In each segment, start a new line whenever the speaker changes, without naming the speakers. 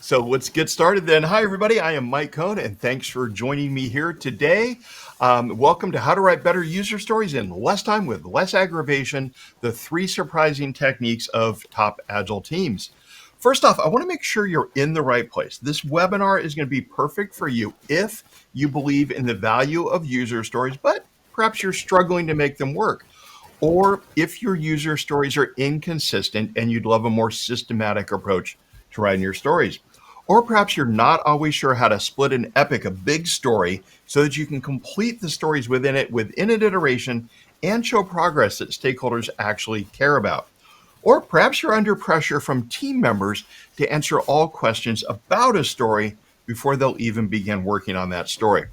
So let's get started then. Hi, everybody. I am Mike Cohn, and thanks for joining me here today. Welcome to How to Write Better User Stories in Less Time with Less Aggravation, the 3 surprising techniques of top Agile teams. First off, I want to make sure you're in the right place. This webinar is going to be perfect for you if you believe in the value of user stories, but perhaps you're struggling to make them work. Or if your user stories are inconsistent and you'd love a more systematic approach to writing your stories. Or perhaps you're not always sure how to split an epic, a big story, so that you can complete the stories within an iteration and show progress that stakeholders actually care about. Or perhaps you're under pressure from team members to answer all questions about a story before they'll even begin working on that story.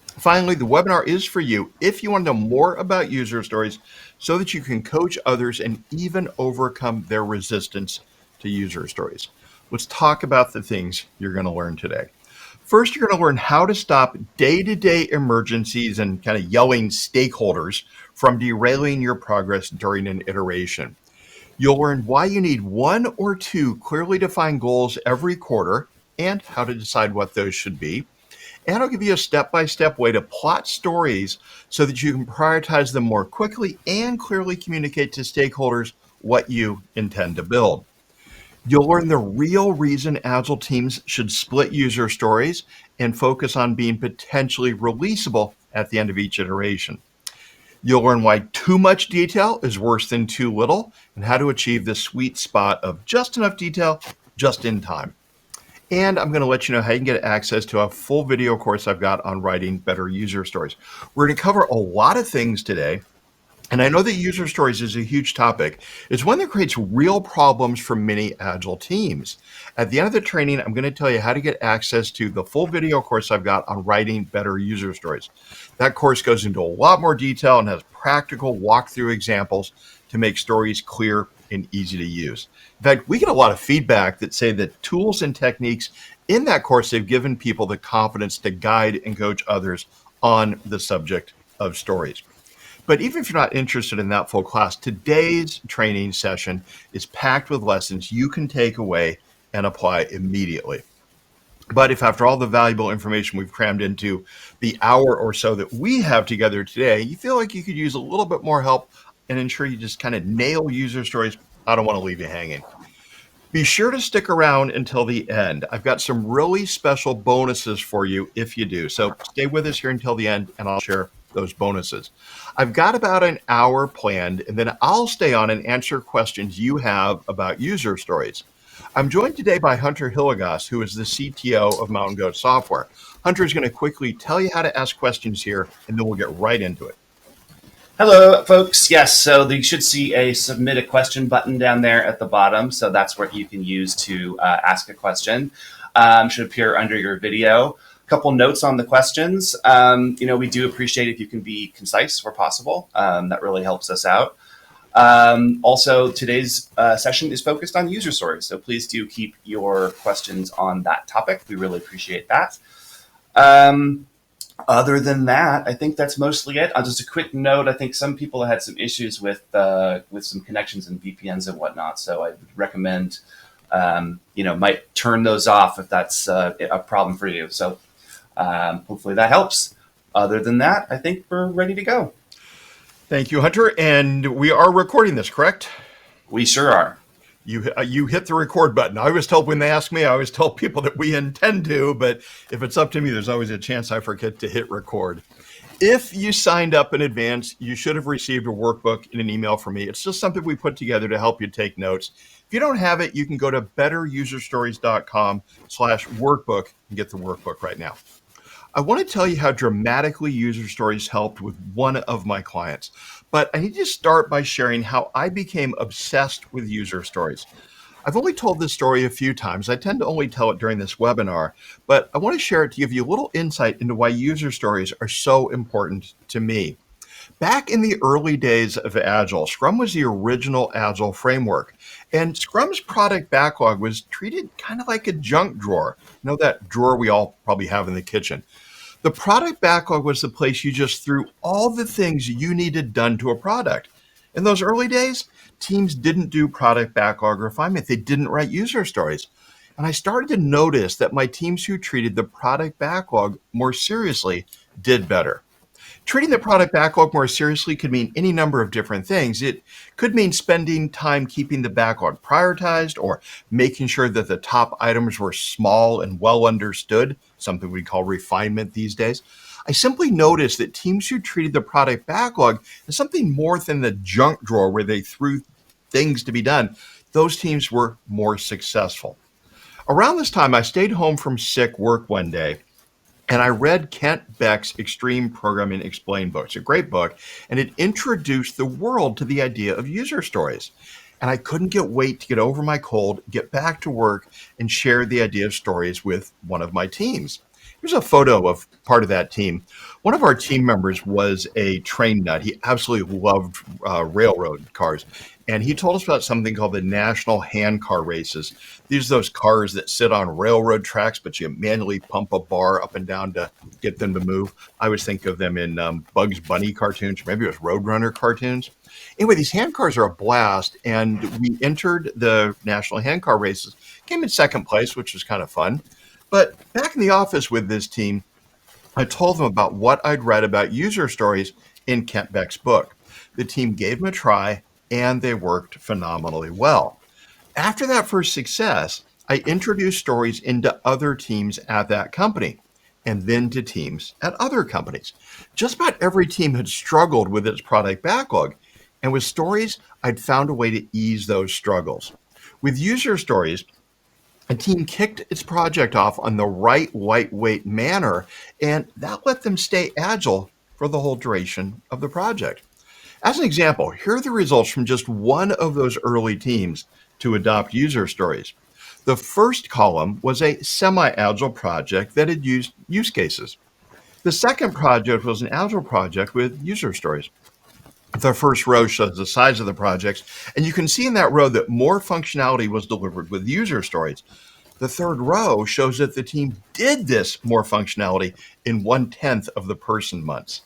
Finally, the webinar is for you if you want to know more about user stories so that you can coach others and even overcome their resistance to user stories. Let's talk about the things you're going to learn today. First, you're going to learn how to stop day-to-day emergencies and kind of yelling stakeholders from derailing your progress during an iteration. You'll learn why you need 1 or 2 clearly defined goals every quarter and how to decide what those should be. And I'll give you a step-by-step way to plot stories so that you can prioritize them more quickly and clearly communicate to stakeholders what you intend to build. You'll learn the real reason Agile teams should split user stories and focus on being potentially releasable at the end of each iteration. You'll learn why too much detail is worse than too little and how to achieve the sweet spot of just enough detail, just in time. And I'm going to let you know how you can get access to a full video course I've got on writing better user stories. We're going to cover a lot of things today. And I know that user stories is a huge topic. It's one that creates real problems for many Agile teams. At the end of the training, I'm going to tell you how to get access to the full video course I've got on writing better user stories. That course goes into a lot more detail and has practical walkthrough examples to make stories clear and easy to use. In fact, we get a lot of feedback that say that tools and techniques in that course have given people the confidence to guide and coach others on the subject of stories. But even if you're not interested in that full class, today's training session is packed with lessons you can take away and apply immediately. But if after all the valuable information we've crammed into the hour or so that we have together today, you feel like you could use a little bit more help and ensure you just kind of nail user stories, I don't want to leave you hanging. Be sure to stick around until the end. I've got some really special bonuses for you if you do. So stay with us here until the end and I'll share those bonuses. I've got about an hour planned, and then I'll stay on and answer questions you have about user stories. I'm joined today by Hunter Hillegas, who is the CTO of Mountain Goat Software. Hunter is going to quickly tell you how to ask questions here, and then we'll get right into it.
Hello, folks. Yes, so you should see a submit a question button down there at the bottom. So that's what you can use to ask a question. Should appear under your video. Couple notes on the questions. We do appreciate if you can be concise where possible. That really helps us out. Also, today's session is focused on user stories, so please do keep your questions on that topic. We really appreciate that. Other than that, I think that's mostly it. Just a quick note. I think some people had some issues with some connections and VPNs and whatnot, so I would recommend might turn those off if that's a problem for you. So. Hopefully that helps. Other than that, I think we're ready to go.
Thank you, Hunter. And we are recording this, correct?
We sure are.
You hit the record button. I always tell when they ask me, I always tell people that we intend to, but if it's up to me, there's always a chance I forget to hit record. If you signed up in advance, you should have received a workbook in an email from me. It's just something we put together to help you take notes. If you don't have it, you can go to betteruserstories.com/workbook and get the workbook right now. I want to tell you how dramatically user stories helped with one of my clients, but I need to start by sharing how I became obsessed with user stories. I've only told this story a few times. I tend to only tell it during this webinar, but I want to share it to give you a little insight into why user stories are so important to me. Back in the early days of Agile, Scrum was the original Agile framework, and Scrum's product backlog was treated kind of like a junk drawer. You know that drawer we all probably have in the kitchen. The product backlog was the place you just threw all the things you needed done to a product. In those early days, teams didn't do product backlog refinement. They didn't write user stories. And I started to notice that my teams who treated the product backlog more seriously did better. Treating the product backlog more seriously could mean any number of different things. It could mean spending time keeping the backlog prioritized or making sure that the top items were small and well understood, something we call refinement these days. I simply noticed that teams who treated the product backlog as something more than the junk drawer where they threw things to be done, those teams were more successful. Around this time, I stayed home from sick work one day and I read Kent Beck's Extreme Programming Explained book. It's a great book, and it introduced the world to the idea of user stories. And I couldn't wait to get over my cold, get back to work, and share the idea of stories with one of my teams. Here's a photo of part of that team. One of our team members was a train nut. He absolutely loved railroad cars. And he told us about something called the National Hand Car Races. These are those cars that sit on railroad tracks, but you manually pump a bar up and down to get them to move. I always think of them in Bugs Bunny cartoons, or maybe it was Roadrunner cartoons. Anyway, these hand cars are a blast, and we entered the National Hand Car Races, came in second place, which was kind of fun. But back in the office with this team, I told them about what I'd read about user stories in Kent Beck's book. The team gave them a try, and they worked phenomenally well. After that first success, I introduced stories into other teams at that company and then to teams at other companies. Just about every team had struggled with its product backlog, and with stories, I'd found a way to ease those struggles. With user stories, a team kicked its project off on the right lightweight manner, and that let them stay agile for the whole duration of the project. As an example, here are the results from just one of those early teams to adopt user stories. The first column was a semi-agile project that had used use cases. The second project was an agile project with user stories. The first row shows the size of the projects, and you can see in that row that more functionality was delivered with user stories. The third row shows that the team did this more functionality in 1/10 of the person months.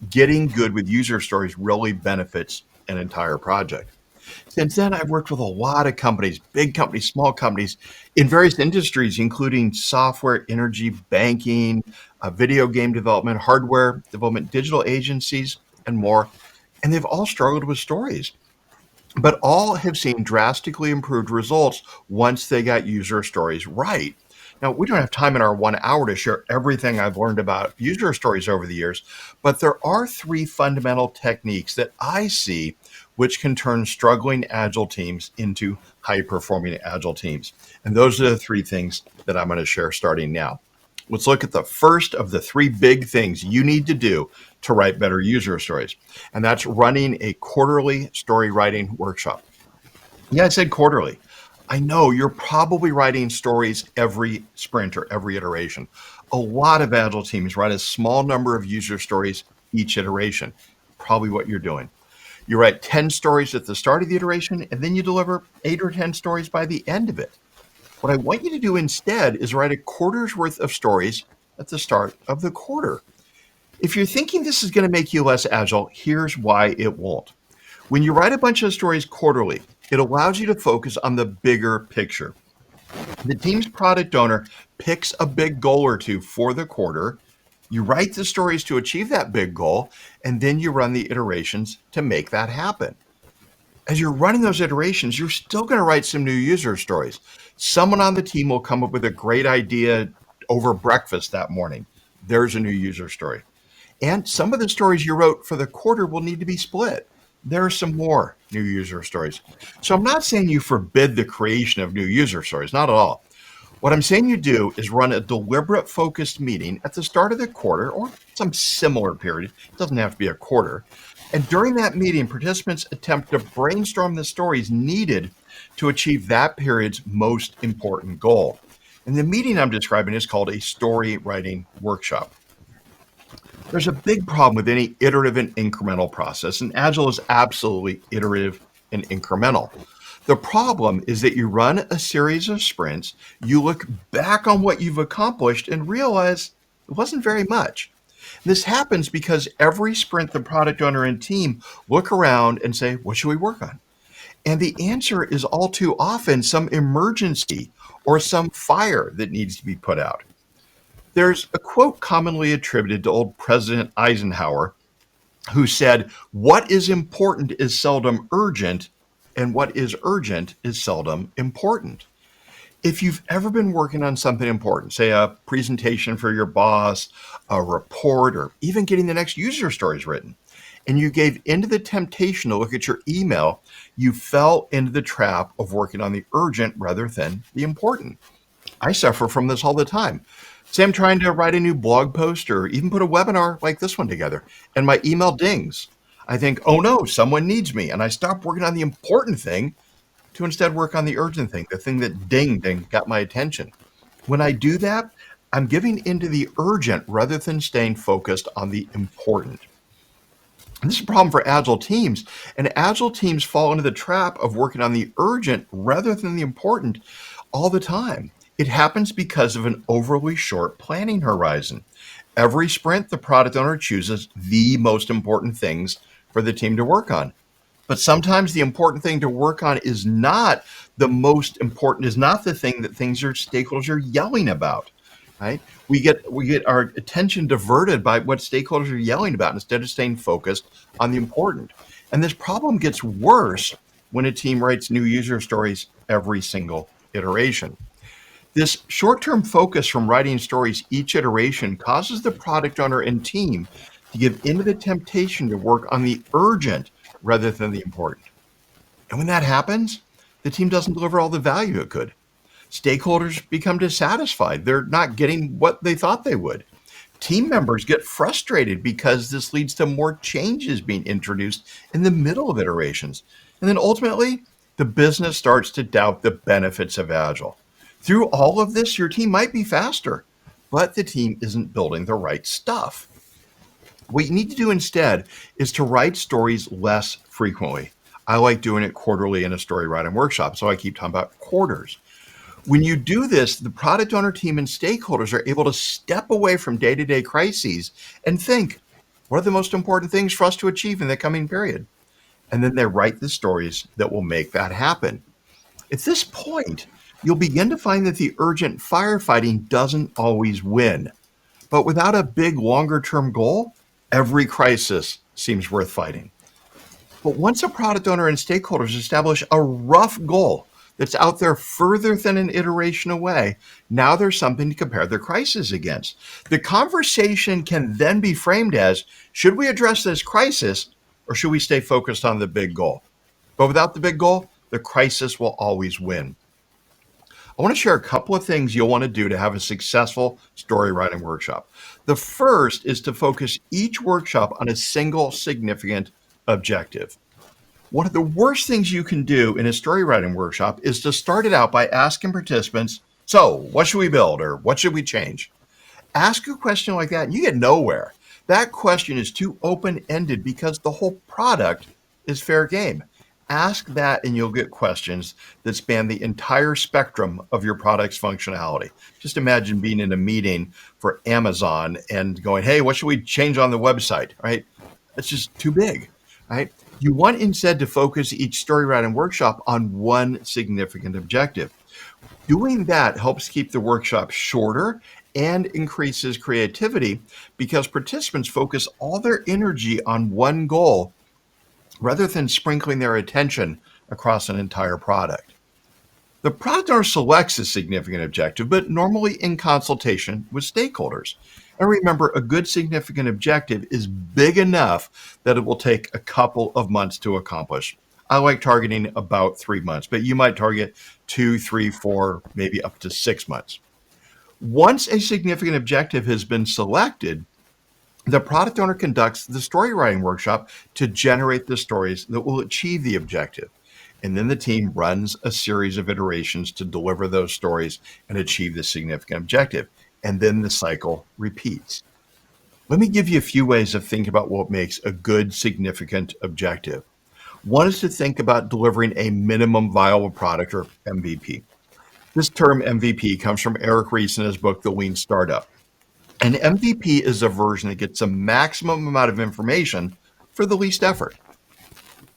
Getting good with user stories really benefits an entire project. Since then, I've worked with a lot of companies, big companies, small companies, in various industries, including software, energy, banking, video game development, hardware development, digital agencies, and more. And they've all struggled with stories, but all have seen drastically improved results once they got user stories right. Now, we don't have time in our 1 hour to share everything I've learned about user stories over the years, but there are three fundamental techniques that I see which can turn struggling agile teams into high-performing agile teams. And those are the three things that I'm going to share starting now. Let's look at the first of the three big things you need to do to write better user stories, and that's running a quarterly story writing workshop. Yeah, I said quarterly. I know you're probably writing stories every sprint or every iteration. A lot of agile teams write a small number of user stories each iteration. Probably what you're doing. You write 10 stories at the start of the iteration, and then you deliver 8 or 10 stories by the end of it. What I want you to do instead is write a quarter's worth of stories at the start of the quarter. If you're thinking this is going to make you less agile, here's why it won't. When you write a bunch of stories quarterly, it allows you to focus on the bigger picture. The team's product owner picks a big goal or two for the quarter. You write the stories to achieve that big goal, and then you run the iterations to make that happen. As you're running those iterations, you're still going to write some new user stories. Someone on the team will come up with a great idea over breakfast that morning. There's a new user story. And some of the stories you wrote for the quarter will need to be split. There are some more new user stories. So I'm not saying you forbid the creation of new user stories, not at all. What I'm saying you do is run a deliberate focused meeting at the start of the quarter or some similar period. It doesn't have to be a quarter. And during that meeting, participants attempt to brainstorm the stories needed to achieve that period's most important goal. And the meeting I'm describing is called a story writing workshop. There's a big problem with any iterative and incremental process, and Agile is absolutely iterative and incremental. The problem is that you run a series of sprints, you look back on what you've accomplished and realize it wasn't very much. This happens because every sprint, the product owner and team look around and say, what should we work on? And the answer is all too often some emergency or some fire that needs to be put out. There's a quote commonly attributed to old President Eisenhower who said, "What is important is seldom urgent, and what is urgent is seldom important." If you've ever been working on something important, say a presentation for your boss, a report, or even getting the next user stories written, and you gave into the temptation to look at your email, you fell into the trap of working on the urgent rather than the important. I suffer from this all the time. Say I'm trying to write a new blog post or even put a webinar like this one together, and my email dings. I think, oh no, someone needs me, and I stop working on the important thing to instead work on the urgent thing, the thing that dinged and got my attention. When I do that, I'm giving into the urgent rather than staying focused on the important. And this is a problem for Agile teams, and Agile teams fall into the trap of working on the urgent rather than the important all the time. It happens because of an overly short planning horizon. Every sprint, the product owner chooses the most important things for the team to work on. But sometimes the important thing to work on is not the most important, is not the thing that stakeholders are yelling about, right? We get our attention diverted by what stakeholders are yelling about instead of staying focused on the important. And this problem gets worse when a team writes new user stories every single iteration. This short-term focus from writing stories each iteration causes the product owner and team to give into the temptation to work on the urgent rather than the important. And when that happens, the team doesn't deliver all the value it could. Stakeholders become dissatisfied. They're not getting what they thought they would. Team members get frustrated because this leads to more changes being introduced in the middle of iterations. And then ultimately, the business starts to doubt the benefits of Agile. Through all of this, your team might be faster, but the team isn't building the right stuff. What you need to do instead is to write stories less frequently. I like doing it quarterly in a story writing workshop, so I keep talking about quarters. When you do this, the product owner team and stakeholders are able to step away from day-to-day crises and think, what are the most important things for us to achieve in the coming period? And then they write the stories that will make that happen. At this point, you'll begin to find that the urgent firefighting doesn't always win. But without a big, longer-term goal, every crisis seems worth fighting. But once a product owner and stakeholders establish a rough goal that's out there further than an iteration away, now there's something to compare their crisis against. The conversation can then be framed as, should we address this crisis or should we stay focused on the big goal? But without the big goal, the crisis will always win. I want to share a couple of things you'll want to do to have a successful story writing workshop. The first is to focus each workshop on a single significant objective. One of the worst things you can do in a story writing workshop is to start it out by asking participants, so what should we build or what should we change? Ask a question like that and you get nowhere. That question is too open-ended because the whole product is fair game. Ask that and you'll get questions that span the entire spectrum of your product's functionality. Just imagine being in a meeting for Amazon and going, hey, what should we change on the website, right? That's just too big, right? You want instead to focus each story writing workshop on one significant objective. Doing that helps keep the workshop shorter and increases creativity because participants focus all their energy on one goal rather than sprinkling their attention across an entire product. The product owner selects a significant objective, but normally in consultation with stakeholders. And remember, a good significant objective is big enough that it will take a couple of months to accomplish. I like targeting about 3 months, but you might target 2, 3, 4, maybe up to 6 months. Once a significant objective has been selected, the product owner conducts the story writing workshop to generate the stories that will achieve the objective. And then the team runs a series of iterations to deliver those stories and achieve the significant objective. And then the cycle repeats. Let me give you a few ways of thinking about what makes a good significant objective. One is to think about delivering a minimum viable product, or MVP. This term MVP comes from Eric Ries in his book, The Lean Startup. An MVP is a version that gets the maximum amount of information for the least effort.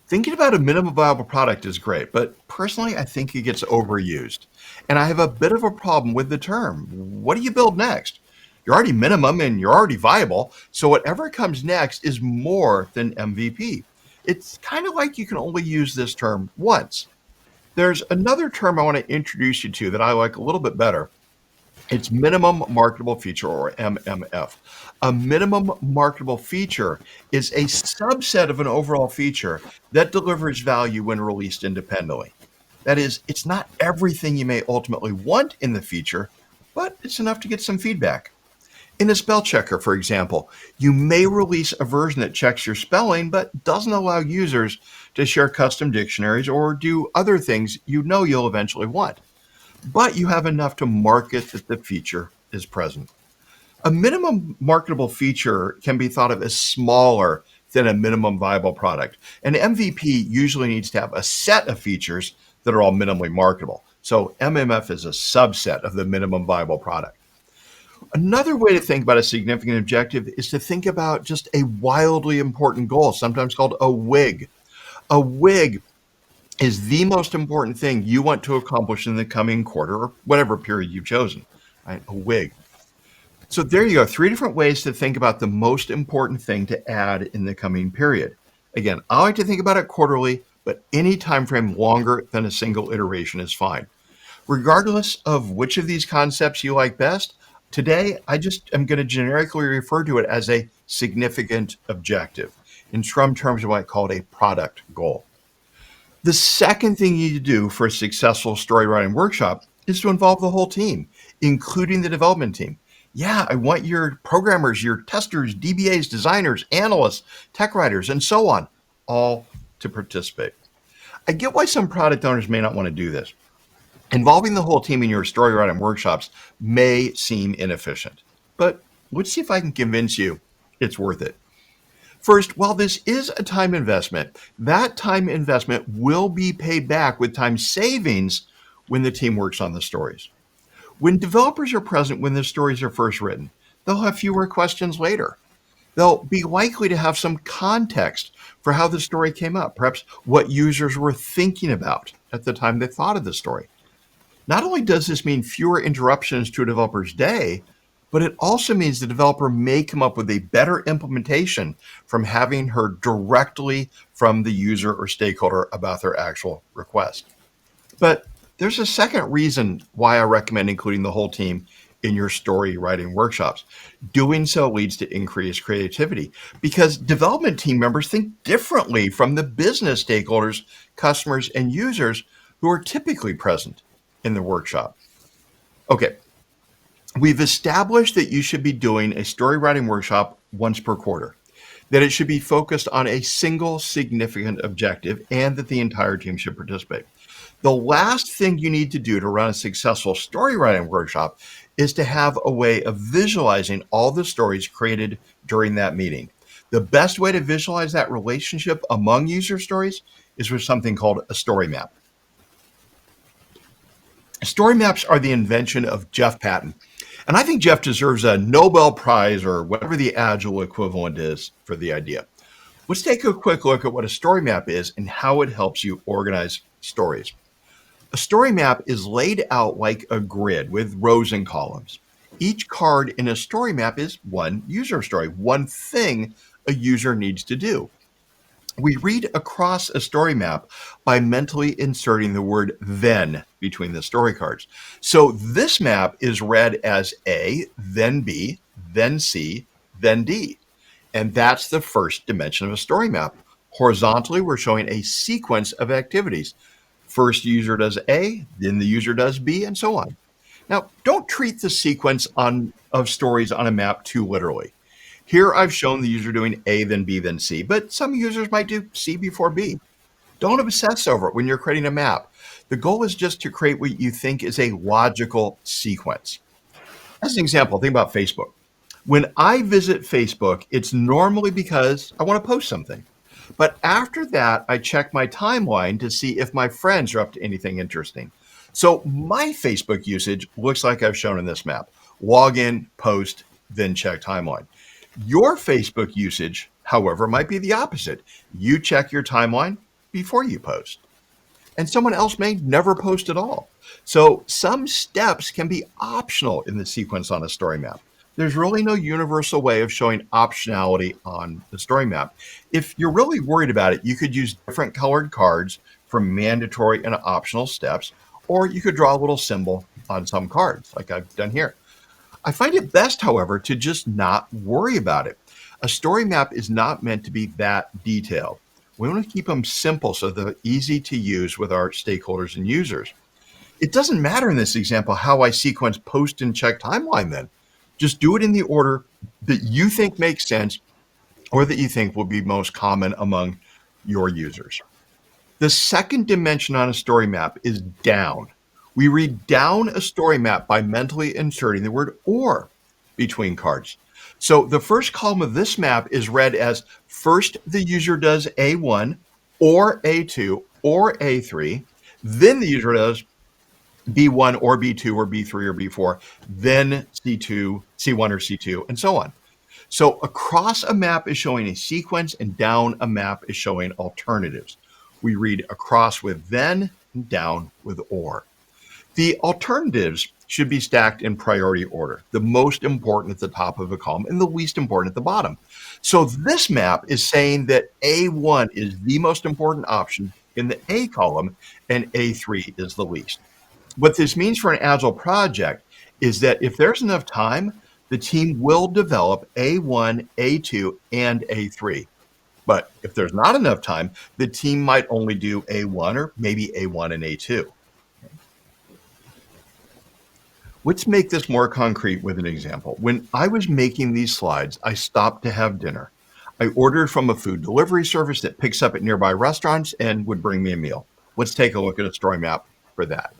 Thinking about a minimum viable product is great, but personally, I think it gets overused. And I have a bit of a problem with the term. What do you build next? You're already minimum and you're already viable, so whatever comes next is more than MVP. It's kind of like you can only use this term once. There's another term I want to introduce you to that I like a little bit better. It's minimum marketable feature, or MMF. A minimum marketable feature is a subset of an overall feature that delivers value when released independently. That is, it's not everything you may ultimately want in the feature, but it's enough to get some feedback. In a spell checker, for example, you may release a version that checks your spelling but doesn't allow users to share custom dictionaries or do other things you know you'll eventually want. But you have enough to market that the feature is present. A minimum marketable feature can be thought of as smaller than a minimum viable product. An MVP usually needs to have a set of features that are all minimally marketable. So MMF is a subset of the minimum viable product. Another way to think about a significant objective is to think about just a wildly important goal, sometimes called a WIG. A WIG is the most important thing you want to accomplish in the coming quarter or whatever period you've chosen, right? A WIG. So there you go, 3 different ways to think about the most important thing to add in the coming period. Again, I like to think about it quarterly, but any time frame longer than a single iteration is fine. Regardless of which of these concepts you like best, today I just am going to generically refer to it as a significant objective. In Scrum terms, you might call it a product goal. The second thing you need to do for a successful story writing workshop is to involve the whole team, including the development team. Yeah, I want your programmers, your testers, DBAs, designers, analysts, tech writers, and so on, all to participate. I get why some product owners may not want to do this. Involving the whole team in your story writing workshops may seem inefficient, but let's see if I can convince you it's worth it. First, while this is a time investment, that time investment will be paid back with time savings when the team works on the stories. When developers are present when the stories are first written, they'll have fewer questions later. They'll be likely to have some context for how the story came up, perhaps what users were thinking about at the time they thought of the story. Not only does this mean fewer interruptions to a developer's day, but it also means the developer may come up with a better implementation from having heard directly from the user or stakeholder about their actual request. But there's a second reason why I recommend including the whole team in your story writing workshops. Doing so leads to increased creativity because development team members think differently from the business stakeholders, customers, and users who are typically present in the workshop. Okay, we've established that you should be doing a story writing workshop once per quarter, that it should be focused on a single significant objective, and that the entire team should participate. The last thing you need to do to run a successful story writing workshop is to have a way of visualizing all the stories created during that meeting. The best way to visualize that relationship among user stories is with something called a story map. Story maps are the invention of Jeff Patton, and I think Jeff deserves a Nobel Prize or whatever the Agile equivalent is for the idea. Let's take a quick look at what a story map is and how it helps you organize stories. A story map is laid out like a grid with rows and columns. Each card in a story map is one user story, one thing a user needs to do. We read across a story map by mentally inserting the word then between the story cards. So this map is read as A, then B, then C, then D. And that's the first dimension of a story map. Horizontally, we're showing a sequence of activities. First user does A, then the user does B, and so on. Now, don't treat the sequence of stories on a map too literally. Here I've shown the user doing A, then B, then C, but some users might do C before B. Don't obsess over it when you're creating a map. The goal is just to create what you think is a logical sequence. As an example, think about Facebook. When I visit Facebook, it's normally because I want to post something. But after that, I check my timeline to see if my friends are up to anything interesting. So my Facebook usage looks like I've shown in this map. Log in, post, then check timeline. Your Facebook usage, however, might be the opposite. You check your timeline, before you post. And someone else may never post at all. So some steps can be optional in the sequence on a story map. There's really no universal way of showing optionality on the story map. If you're really worried about it, you could use different colored cards for mandatory and optional steps, or you could draw a little symbol on some cards like I've done here. I find it best, however, to just not worry about it. A story map is not meant to be that detailed. We want to keep them simple so they're easy to use with our stakeholders and users. It doesn't matter in this example how I sequence post and check timeline then. Just do it in the order that you think makes sense or that you think will be most common among your users. The second dimension on a story map is down. We read down a story map by mentally inserting the word or between cards. So the first column of this map is read as first the user does A1 or A2 or A3, then the user does B1 or B2 or B3 or B4, then C2, C1 or C2, and so on. So across a map is showing a sequence and down a map is showing alternatives. We read across with then and down with or. The alternatives should be stacked in priority order, the most important at the top of the column and the least important at the bottom. So this map is saying that A1 is the most important option in the A column and A3 is the least. What this means for an Agile project is that if there's enough time, the team will develop A1, A2, and A3. But if there's not enough time, the team might only do A1 or maybe A1 and A2. Let's make this more concrete with an example. When I was making these slides, I stopped to have dinner. I ordered from a food delivery service that picks up at nearby restaurants and would bring me a meal. Let's take a look at a story map for that.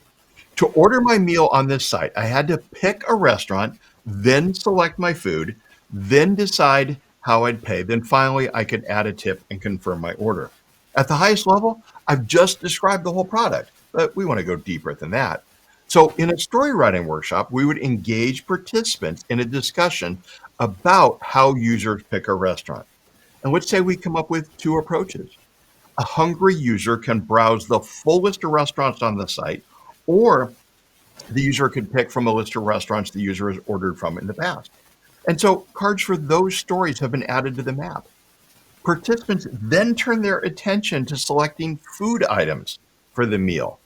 To order my meal on this site, I had to pick a restaurant, then select my food, then decide how I'd pay. Then finally, I could add a tip and confirm my order. At the highest level, I've just described the whole product, but we want to go deeper than that. So in a story writing workshop, we would engage participants in a discussion about how users pick a restaurant. And let's say we come up with two approaches. A hungry user can browse the full list of restaurants on the site, or the user could pick from a list of restaurants the user has ordered from in the past. And so cards for those stories have been added to the map. Participants then turn their attention to selecting food items for the meal.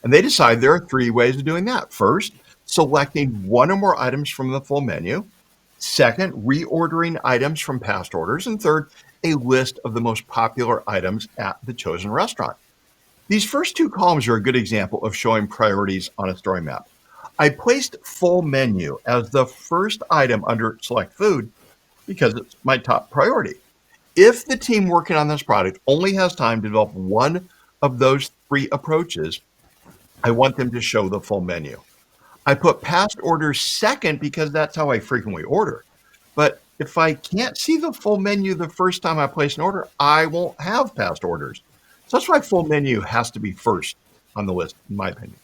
And they decide there are three ways of doing that. First, selecting one or more items from the full menu. Second, reordering items from past orders. And third, a list of the most popular items at the chosen restaurant. These first two columns are a good example of showing priorities on a story map. I placed full menu as the first item under select food because it's my top priority. If the team working on this product only has time to develop one of those three approaches, I want them to show the full menu. I put past orders second because that's how I frequently order. But if I can't see the full menu the first time I place an order, I won't have past orders. So that's why full menu has to be first on the list, in my opinion.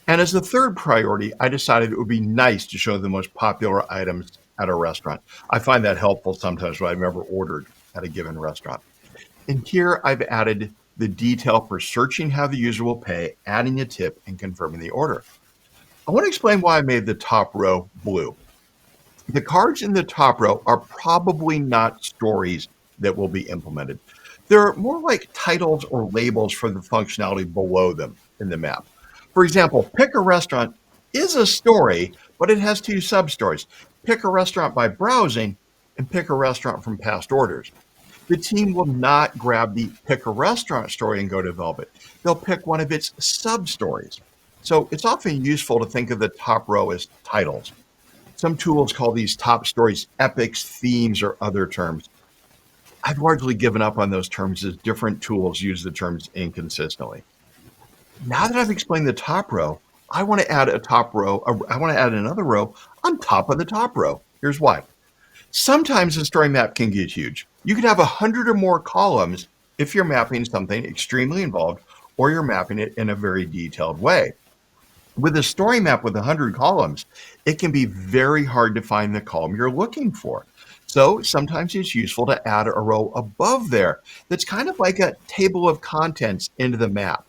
And as the third priority, I decided it would be nice to show the most popular items at a restaurant. I find that helpful sometimes when I've never ordered at a given restaurant. And here I've added the detail for searching how the user will pay, adding a tip, and confirming the order. I want to explain why I made the top row blue. The cards in the top row are probably not stories that will be implemented. They're more like titles or labels for the functionality below them in the map. For example, pick a restaurant is a story, but it has two sub-stories. Pick a restaurant by browsing and pick a restaurant from past orders. The team will not grab the pick a restaurant story and go develop it. They'll pick one of its sub-stories. So it's often useful to think of the top row as titles. Some tools call these top stories epics, themes, or other terms. I've largely given up on those terms as different tools use the terms inconsistently. Now that I've explained the top row, I want to add another row on top of the top row. Here's why. Sometimes a story map can get huge. You could have 100 or more columns if you're mapping something extremely involved or you're mapping it in a very detailed way. With a story map with 100 columns, it can be very hard to find the column you're looking for. So sometimes it's useful to add a row above there that's kind of like a table of contents into the map.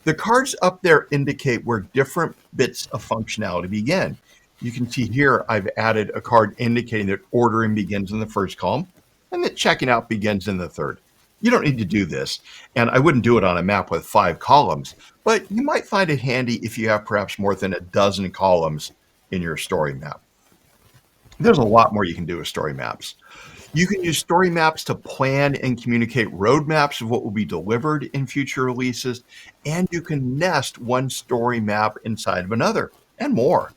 The cards up there indicate where different bits of functionality begin. You can see here I've added a card indicating that ordering begins in the first column and that checking out begins in the third. You don't need to do this, and I wouldn't do it on a map with 5 columns, but you might find it handy if you have perhaps more than a dozen columns in your story map. There's a lot more you can do with story maps. You can use story maps to plan and communicate roadmaps of what will be delivered in future releases, and you can nest one story map inside of another, and more.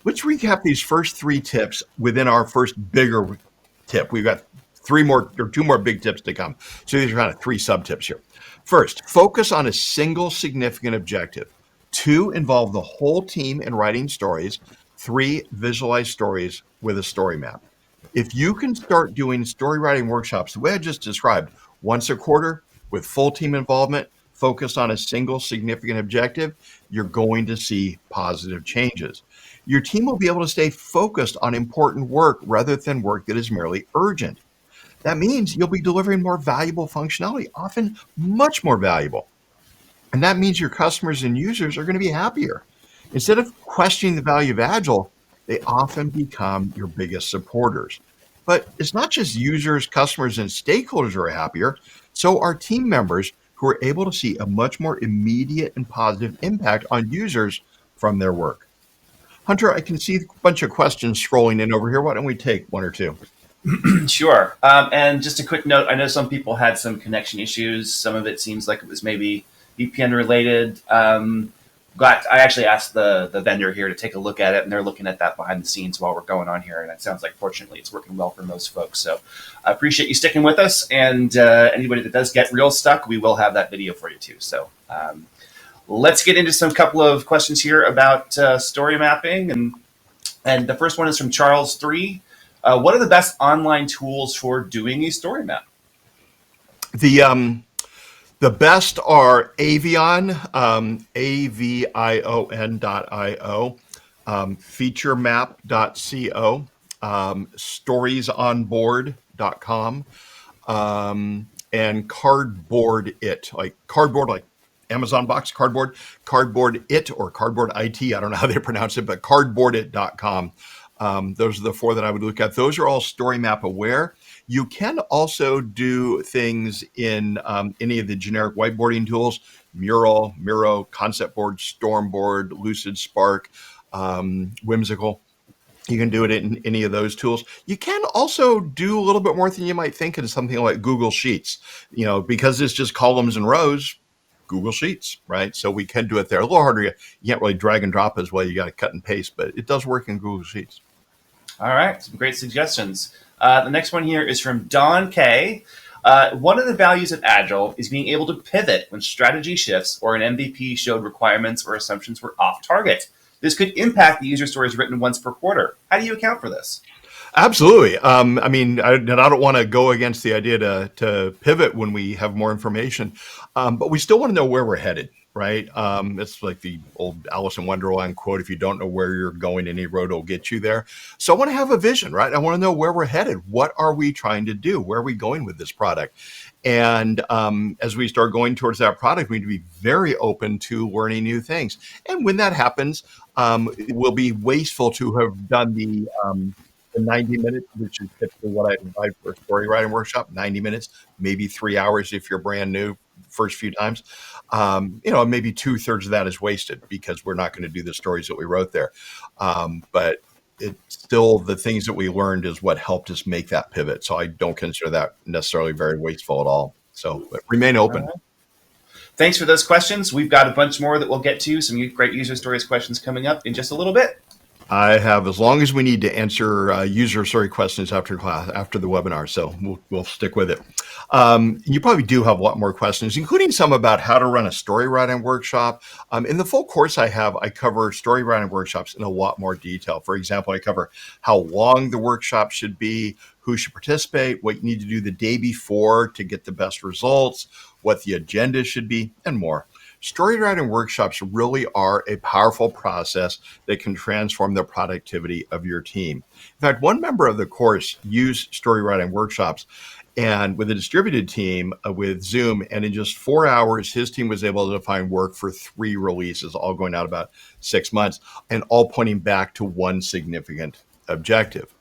Let's recap these first 3 tips within our first bigger tip. We've got 2 more big tips to come. So these are kind of 3 sub-tips here. First, focus on a single significant objective. 2, involve the whole team in writing stories. 3, visualize stories with a story map. If you can start doing story writing workshops the way I just described, once a quarter with full team involvement, focused on a single significant objective, you're going to see positive changes. Your team will be able to stay focused on important work rather than work that is merely urgent. That means you'll be delivering more valuable functionality, often much more valuable. And that means your customers and users are going to be happier. Instead of questioning the value of Agile, they often become your biggest supporters. But it's not just users, customers, and stakeholders who are happier, so are team members who are able to see a much more immediate and positive impact on users from their work. Hunter, I can see a bunch of questions scrolling in over here. Why don't we take 1 or 2?
Sure. And just a quick note, I know some people had some connection issues. Some of it seems like it was maybe VPN related. I actually asked the vendor here to take a look at it, and they're looking at that behind the scenes while we're going on here. And it sounds like, fortunately, it's working well for most folks. So I appreciate you sticking with us. And anybody that does get real stuck, we will have that video for you too. So let's get into some couple of questions here about story mapping. And the first one is from Charles 3. What are the best online tools for doing a story map?
The best are Avion, avion.io, featuremap.co, storiesonboard.com, and cardboard like Amazon box, cardboard it or cardboard IT. I don't know how they pronounce it, but cardboardit.com. Those are the 4 that I would look at. Those are all story map aware. You can also do things in any of the generic whiteboarding tools, Mural, Miro, Concept Board, Stormboard, Lucid, Spark, Whimsical. You can do it in any of those tools. You can also do a little bit more than you might think in something like Google Sheets. Because it's just columns and rows, Google Sheets, right? So we can do it there. A little harder. You can't really drag and drop as well. You got to cut and paste, but it does work in Google Sheets.
All right, some great suggestions. The next one here is from Don K. One of the values of Agile is being able to pivot when strategy shifts or an MVP showed requirements or assumptions were off target. This could impact the user stories written once per quarter. How do you account for this?
Absolutely. I don't want to go against the idea to pivot when we have more information, but we still want to know where we're headed, right? It's like the old Alice in Wonderland quote: "If you don't know where you're going, any road will get you there." So I want to have a vision, right? I want to know where we're headed. What are we trying to do? Where are we going with this product? And as we start going towards that product, we need to be very open to learning new things. And when that happens, it will be wasteful to have done the 90 minutes, which is typically what I advise for a story writing workshop. 90 minutes, maybe 3 hours if you're brand new, first few times. Maybe 2/3 of that is wasted because we're not going to do the stories that we wrote there. But it's still the things that we learned is what helped us make that pivot. So I don't consider that necessarily very wasteful at all. So remain open.
Thanks for those questions. We've got a bunch more that we'll get to. Some great user stories questions coming up in just a little bit.
I have as long as we need to answer user story questions after the webinar, so we'll stick with it. You probably do have a lot more questions, including some about how to run a story writing workshop. In the full course I cover story writing workshops in a lot more detail. For example, I cover how long the workshop should be, who should participate, what you need to do the day before to get the best results, what the agenda should be, and more. story writing workshops really are a powerful process that can transform the productivity of your team. In fact, one member of the course used story writing workshops and with a distributed team with Zoom, and in just 4 hours, his team was able to find work for 3 releases, all going out about 6 months, and all pointing back to one significant objective.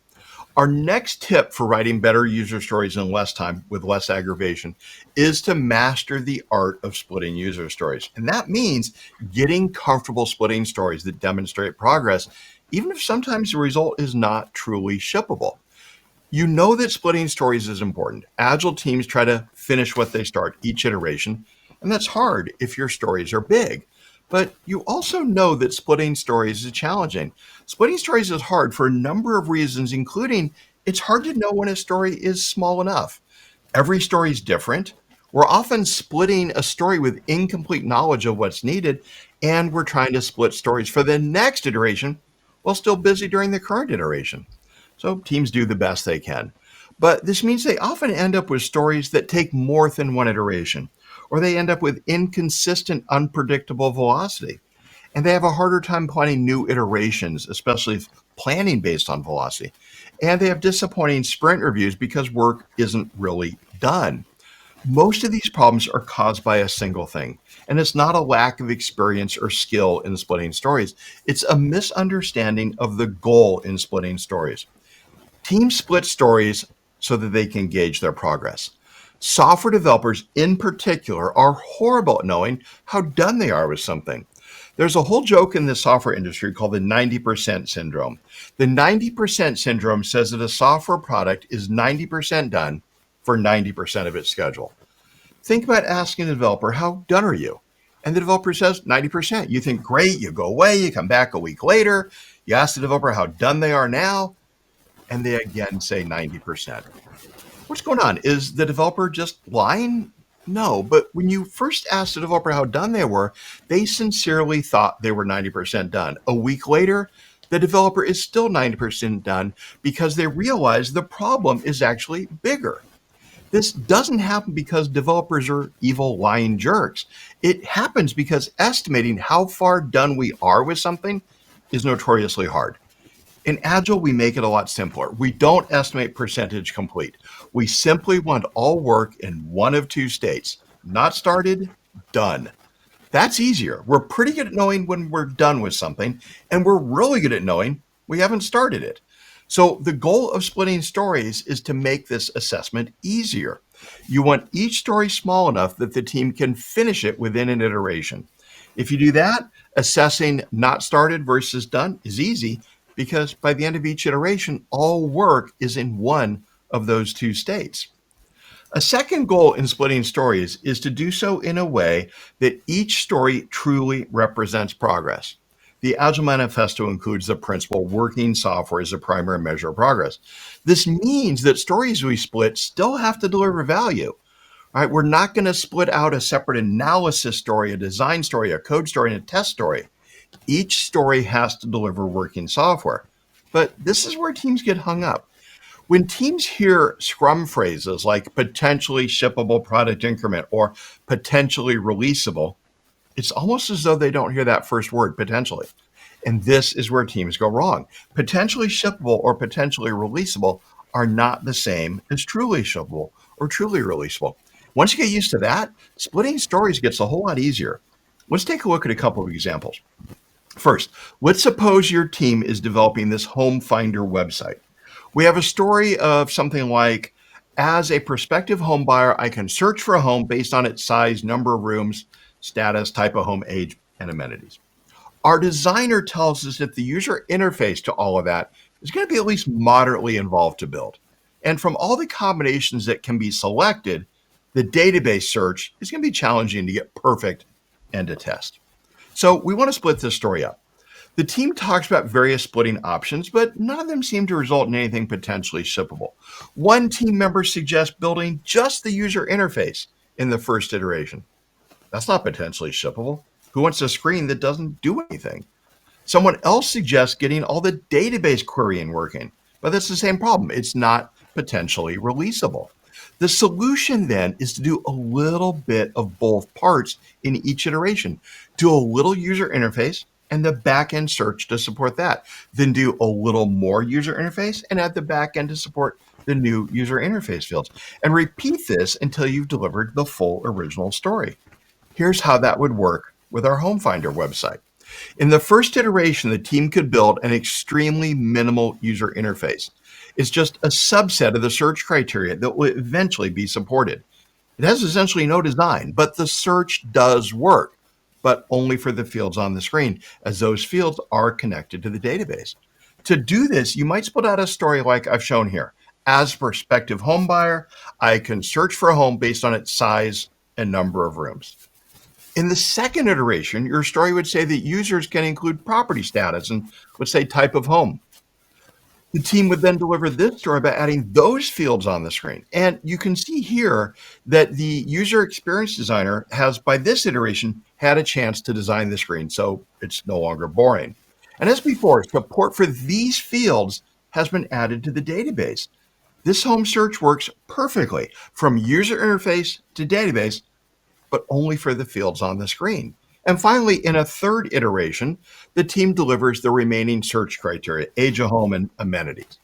Our next tip for writing better user stories in less time with less aggravation is to master the art of splitting user stories. And that means getting comfortable splitting stories that demonstrate progress, even if sometimes the result is not truly shippable. You know that splitting stories is important. Agile teams try to finish what they start each iteration, and that's hard if your stories are big. But you also know that splitting stories is challenging. Splitting stories is hard for a number of reasons, including it's hard to know when a story is small enough. Every story is different. We're often splitting a story with incomplete knowledge of what's needed, and we're trying to split stories for the next iteration while still busy during the current iteration. So teams do the best they can. But this means they often end up with stories that take more than one iteration, or they end up with inconsistent, unpredictable velocity. And they have a harder time planning new iterations, especially if planning based on velocity. And they have disappointing sprint reviews because work isn't really done. Most of these problems are caused by a single thing, and it's not a lack of experience or skill in splitting stories. It's a misunderstanding of the goal in splitting stories. Teams split stories so that they can gauge their progress. Software developers, in particular, are horrible at knowing how done they are with something. There's a whole joke in the software industry called the 90% syndrome. The 90% syndrome says that a software product is 90% done for 90% of its schedule. Think about asking the developer, how done are you? And the developer says 90%. You think, great, you go away, you come back a week later, you ask the developer how done they are now, and they again say 90%. What's going on? Is the developer just lying? No, but when you first asked the developer how done they were, they sincerely thought they were 90% done. A week later, the developer is still 90% done because they realize the problem is actually bigger. This doesn't happen because developers are evil, lying jerks. It happens because estimating how far done we are with something is notoriously hard. In Agile, we make it a lot simpler. We don't estimate percentage complete. We simply want all work in one of two states: not started, done. That's easier. We're pretty good at knowing when we're done with something, and we're really good at knowing we haven't started it. So the goal of splitting stories is to make this assessment easier. You want each story small enough that the team can finish it within an iteration. If you do that, assessing not started versus done is easy because by the end of each iteration, all work is in one of those two states. A second goal in splitting stories is to do so in a way that each story truly represents progress. The Agile Manifesto includes the principle working software as a primary measure of progress. This means that stories we split still have to deliver value. Right? We're not going to split out a separate analysis story, a design story, a code story, and a test story. Each story has to deliver working software. But this is where teams get hung up. When teams hear Scrum phrases like potentially shippable product increment or potentially releasable, it's almost as though they don't hear that first word, potentially. And this is where teams go wrong. Potentially shippable or potentially releasable are not the same as truly shippable or truly releasable. Once you get used to that, splitting stories gets a whole lot easier. Let's take a look at a couple of examples. First, let's suppose your team is developing this home finder website. We have a story of something like, as a prospective home buyer, I can search for a home based on its size, number of rooms, status, type of home, age, and amenities. Our designer tells us that the user interface to all of that is going to be at least moderately involved to build. And from all the combinations that can be selected, the database search is going to be challenging to get perfect and to test. So we want to split this story up. The team talks about various splitting options, but none of them seem to result in anything potentially shippable. One team member suggests building just the user interface in the first iteration. That's not potentially shippable. Who wants a screen that doesn't do anything? Someone else suggests getting all the database querying working, but that's the same problem. It's not potentially releasable. The solution then is to do a little bit of both parts in each iteration. Do a little user interface and the backend search to support that. Then do a little more user interface and add the backend to support the new user interface fields. And repeat this until you've delivered the full original story. Here's how that would work with our Home Finder website. In the first iteration, the team could build an extremely minimal user interface. It's just a subset of the search criteria that will eventually be supported. It has essentially no design, but the search does work, but only for the fields on the screen, as those fields are connected to the database. To do this, you might split out a story like I've shown here. As a prospective home buyer, I can search for a home based on its size and number of rooms. In the second iteration, your story would say that users can include property status and would say type of home. The team would then deliver this story by adding those fields on the screen. And you can see here that the user experience designer has, by this iteration, had a chance to design the screen, so it's no longer boring. And as before, support for these fields has been added to the database. This home search works perfectly from user interface to database, but only for the fields on the screen. And finally, in a third iteration, the team delivers the remaining search criteria, age of home and amenities.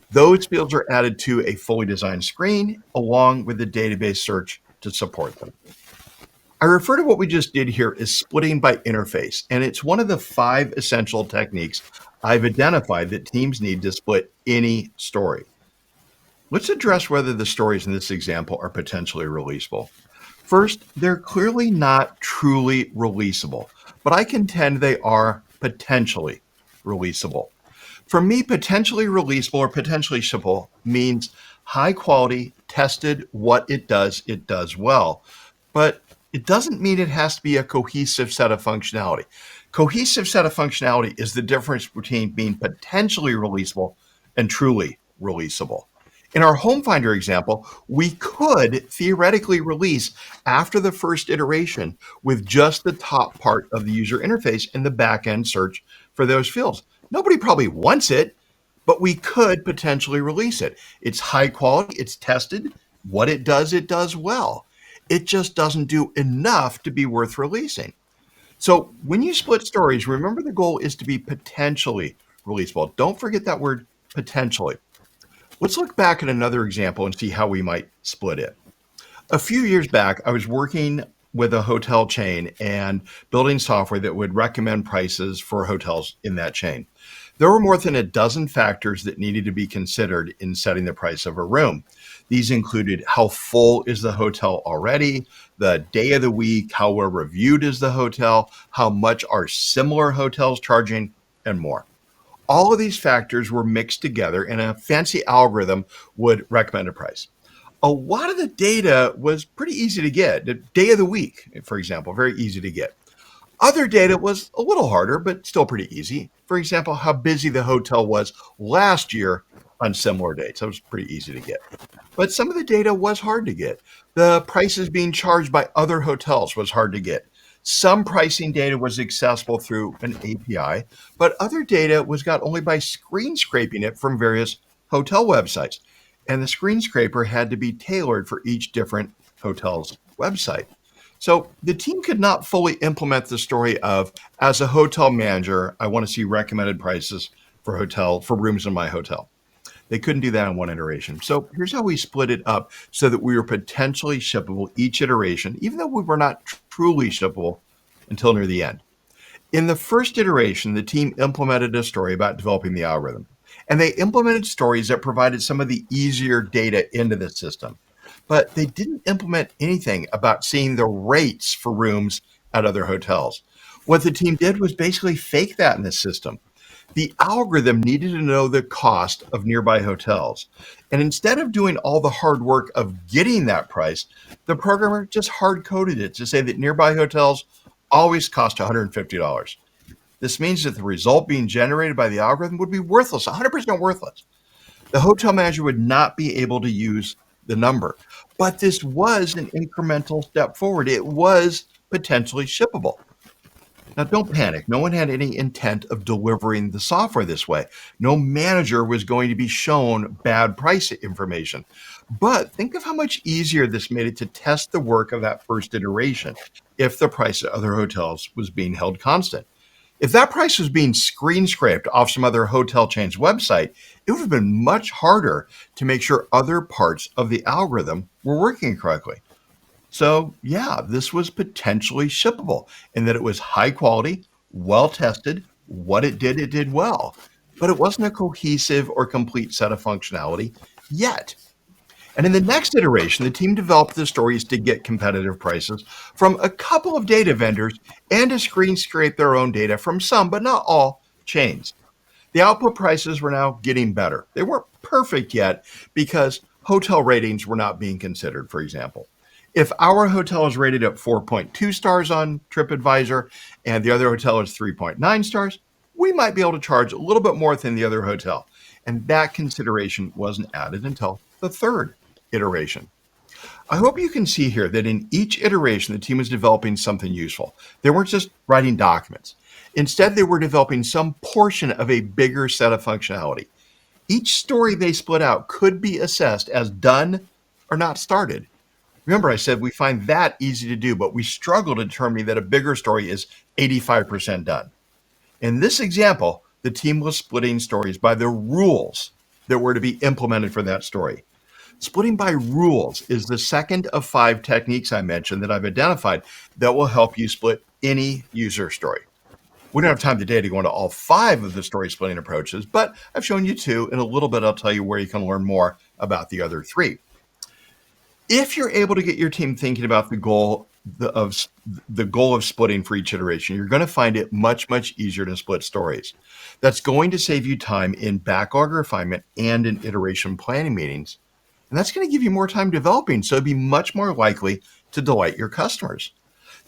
Those fields are added to a fully designed screen along with the database search to support them. I refer to what we just did here as splitting by interface, and it's one of the 5 essential techniques I've identified that teams need to split any story. Let's address whether the stories in this example are potentially releasable. First, they're clearly not truly releasable, but I contend they are potentially releasable. For me, potentially releasable or potentially shippable means high quality, tested, what it does well. But it doesn't mean it has to be a cohesive set of functionality. Cohesive set of functionality is the difference between being potentially releasable and truly releasable. In our Home Finder example, we could theoretically release after the first iteration with just the top part of the user interface and the backend search for those fields. Nobody probably wants it, but we could potentially release it. It's high quality, it's tested. What it does well. It just doesn't do enough to be worth releasing. So when you split stories, remember the goal is to be potentially releasable. Don't forget that word potentially. Let's look back at another example and see how we might split it. A few years back, I was working with a hotel chain and building software that would recommend prices for hotels in that chain. There were more than a dozen factors that needed to be considered in setting the price of a room. These included how full is the hotel already, the day of the week, how well reviewed is the hotel, how much are similar hotels charging, and more. All of these factors were mixed together and a fancy algorithm would recommend a price. A lot of the data was pretty easy to get. The day of the week, for example, very easy to get. Other data was a little harder, but still pretty easy. For example, how busy the hotel was last year on similar dates. That was pretty easy to get. But some of the data was hard to get. The prices being charged by other hotels was hard to get. Some pricing data was accessible through an API, but other data was got only by screen scraping it from various hotel websites. And the screen scraper had to be tailored for each different hotel's website. So the team could not fully implement the story of, as a hotel manager, I want to see recommended prices for rooms in my hotel. They couldn't do that in one iteration. So here's how we split it up so that we were potentially shippable each iteration, even though we were not truly shippable until near the end. In the first iteration, the team implemented a story about developing the algorithm. And they implemented stories that provided some of the easier data into the system. But they didn't implement anything about seeing the rates for rooms at other hotels. What the team did was basically fake that in the system. The algorithm needed to know the cost of nearby hotels. And instead of doing all the hard work of getting that price, the programmer just hard coded it to say that nearby hotels always cost $150. This means that the result being generated by the algorithm would be worthless, 100% worthless. The hotel manager would not be able to use the number. But this was an incremental step forward. It was potentially shippable. Now, don't panic. No one had any intent of delivering the software this way. No manager was going to be shown bad price information. But think of how much easier this made it to test the work of that first iteration if the price at other hotels was being held constant. If that price was being screen scraped off some other hotel chain's website, it would have been much harder to make sure other parts of the algorithm were working correctly. So, yeah, this was potentially shippable in that it was high quality, well tested. What it did well. But it wasn't a cohesive or complete set of functionality yet. And in the next iteration, the team developed the stories to get competitive prices from a couple of data vendors and to screen scrape their own data from some, but not all, chains. The output prices were now getting better. They weren't perfect yet because hotel ratings were not being considered, for example. If our hotel is rated at 4.2 stars on TripAdvisor and the other hotel is 3.9 stars, we might be able to charge a little bit more than the other hotel. And that consideration wasn't added until the third iteration. I hope you can see here that in each iteration, the team was developing something useful. They weren't just writing documents. Instead, they were developing some portion of a bigger set of functionality. Each story they split out could be assessed as done or not started. Remember, I said we find that easy to do, but we struggle to determine that a bigger story is 85% done. In this example, the team was splitting stories by the rules that were to be implemented for that story. Splitting by rules is the second of 5 techniques I mentioned that I've identified that will help you split any user story. We don't have time today to go into all 5 of the story splitting approaches, but I've shown you 2. In a little bit, I'll tell you where you can learn more about the other 3. If you're able to get your team thinking about the goal of splitting for each iteration, you're going to find it much, much easier to split stories. That's going to save you time in backlog refinement and in iteration planning meetings. And that's going to give you more time developing, so be much more likely to delight your customers.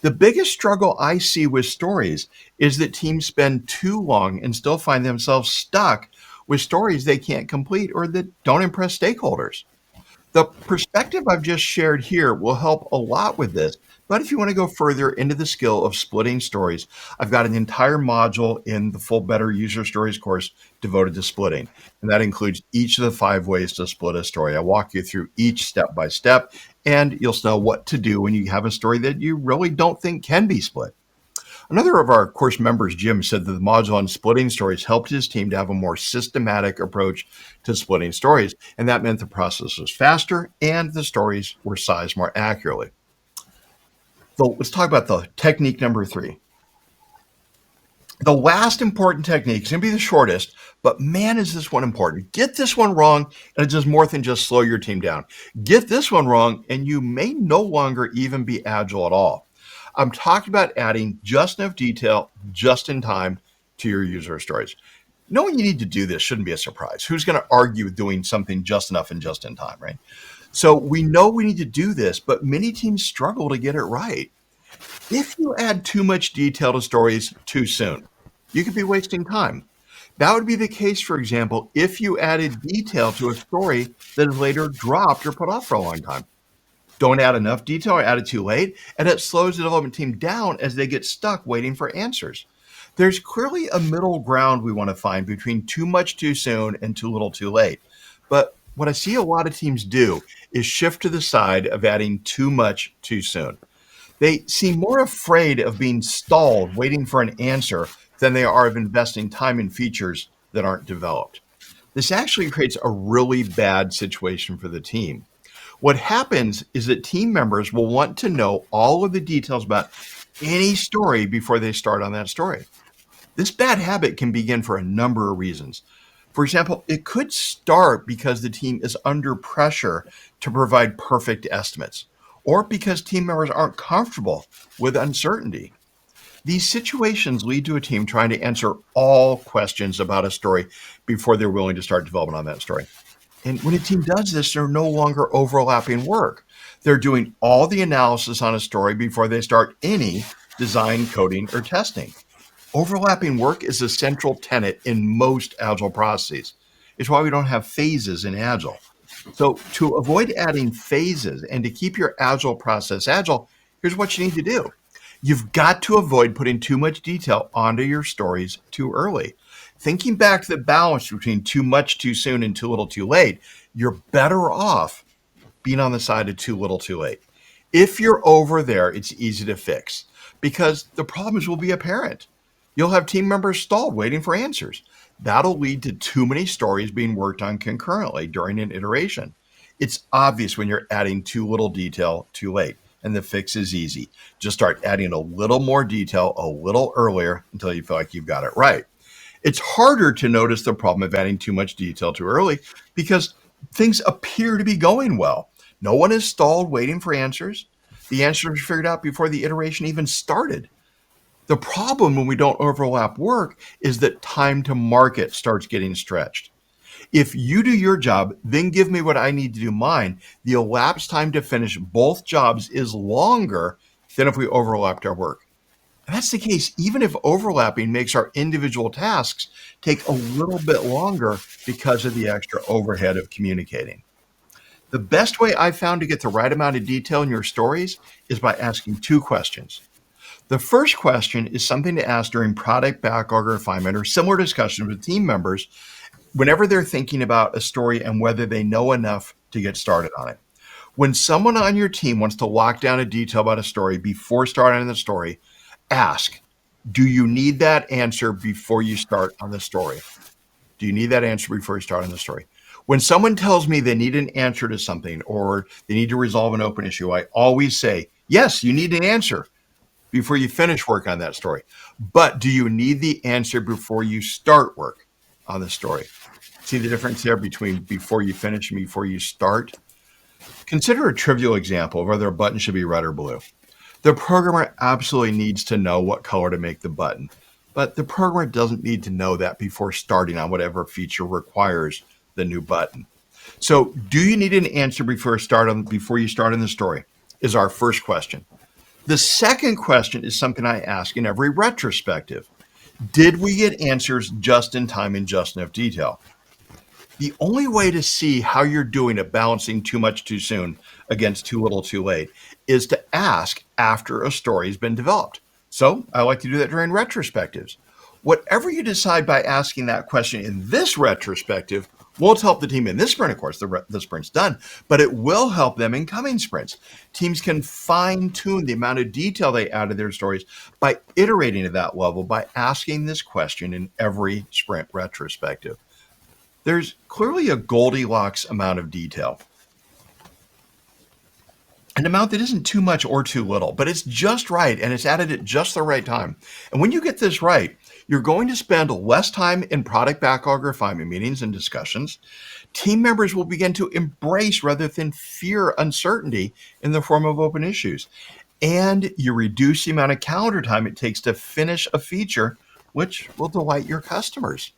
The biggest struggle I see with stories is that teams spend too long and still find themselves stuck with stories they can't complete or that don't impress stakeholders. The perspective I've just shared here will help a lot with this. But if you want to go further into the skill of splitting stories, I've got an entire module in the full Better User Stories course devoted to splitting. And that includes each of the 5 ways to split a story. I walk you through each step by step, and you'll know what to do when you have a story that you really don't think can be split. Another of our course members, Jim, said that the module on splitting stories helped his team to have a more systematic approach to splitting stories, and that meant the process was faster and the stories were sized more accurately. So let's talk about the technique number 3. The last important technique is going to be the shortest, but man, is this one important. Get this one wrong, and it does more than just slow your team down. Get this one wrong, and you may no longer even be agile at all. I'm talking about adding just enough detail just in time to your user stories. Knowing you need to do this shouldn't be a surprise. Who's going to argue with doing something just enough and just in time, right? So we know we need to do this, but many teams struggle to get it right. If you add too much detail to stories too soon, you could be wasting time. That would be the case, for example, if you added detail to a story that is later dropped or put off for a long time. Don't add enough detail or add it too late, and it slows the development team down as they get stuck waiting for answers. There's clearly a middle ground we want to find between too much too soon and too little too late. But what I see a lot of teams do is shift to the side of adding too much too soon. They seem more afraid of being stalled waiting for an answer than they are of investing time in features that aren't developed. This actually creates a really bad situation for the team. What happens is that team members will want to know all of the details about any story before they start on that story. This bad habit can begin for a number of reasons. For example, it could start because the team is under pressure to provide perfect estimates, or because team members aren't comfortable with uncertainty. These situations lead to a team trying to answer all questions about a story before they're willing to start development on that story. And when a team does this, they're no longer overlapping work. They're doing all the analysis on a story before they start any design, coding, or testing. Overlapping work is a central tenet in most Agile processes. It's why we don't have phases in Agile. So to avoid adding phases and to keep your Agile process agile, here's what you need to do. You've got to avoid putting too much detail onto your stories too early. Thinking back to the balance between too much too soon and too little too late, you're better off being on the side of too little too late. If you're over there, it's easy to fix because the problems will be apparent. You'll have team members stalled waiting for answers. That'll lead to too many stories being worked on concurrently during an iteration. It's obvious when you're adding too little detail too late, and the fix is easy. Just start adding a little more detail a little earlier until you feel like you've got it right. It's harder to notice the problem of adding too much detail too early because things appear to be going well. No one is stalled waiting for answers. The answers were figured out before the iteration even started. The problem when we don't overlap work is that time to market starts getting stretched. If you do your job, then give me what I need to do mine, the elapsed time to finish both jobs is longer than if we overlapped our work. And that's the case even if overlapping makes our individual tasks take a little bit longer because of the extra overhead of communicating. The best way I've found to get the right amount of detail in your stories is by asking two questions. The first question is something to ask during product backlog refinement or similar discussions with team members whenever they're thinking about a story and whether they know enough to get started on it. When someone on your team wants to lock down a detail about a story before starting the story, ask, do you need that answer before you start on the story? Do you need that answer before you start on the story? When someone tells me they need an answer to something or they need to resolve an open issue, I always say, yes, you need an answer before you finish work on that story. But do you need the answer before you start work on the story? See the difference there between before you finish and before you start? Consider a trivial example of whether a button should be red or blue. The programmer absolutely needs to know what color to make the button, but the programmer doesn't need to know that before starting on whatever feature requires the new button. So, do you need an answer before you start on the story? Is our first question. The second question is something I ask in every retrospective. Did we get answers just in time and just enough detail? The only way to see how you're doing at balancing too much too soon against too little too late is to ask after a story has been developed. So I like to do that during retrospectives. Whatever you decide by asking that question in this retrospective won't help the team in this sprint, of course, the sprint's done, but it will help them in coming sprints. Teams can fine tune the amount of detail they add to their stories by iterating at that level, by asking this question in every sprint retrospective. There's clearly a Goldilocks amount of detail, an amount that isn't too much or too little, but it's just right and it's added at just the right time. And when you get this right, you're going to spend less time in product backlog refinement meetings and discussions. Team members will begin to embrace rather than fear uncertainty in the form of open issues. And you reduce the amount of calendar time it takes to finish a feature, which will delight your customers.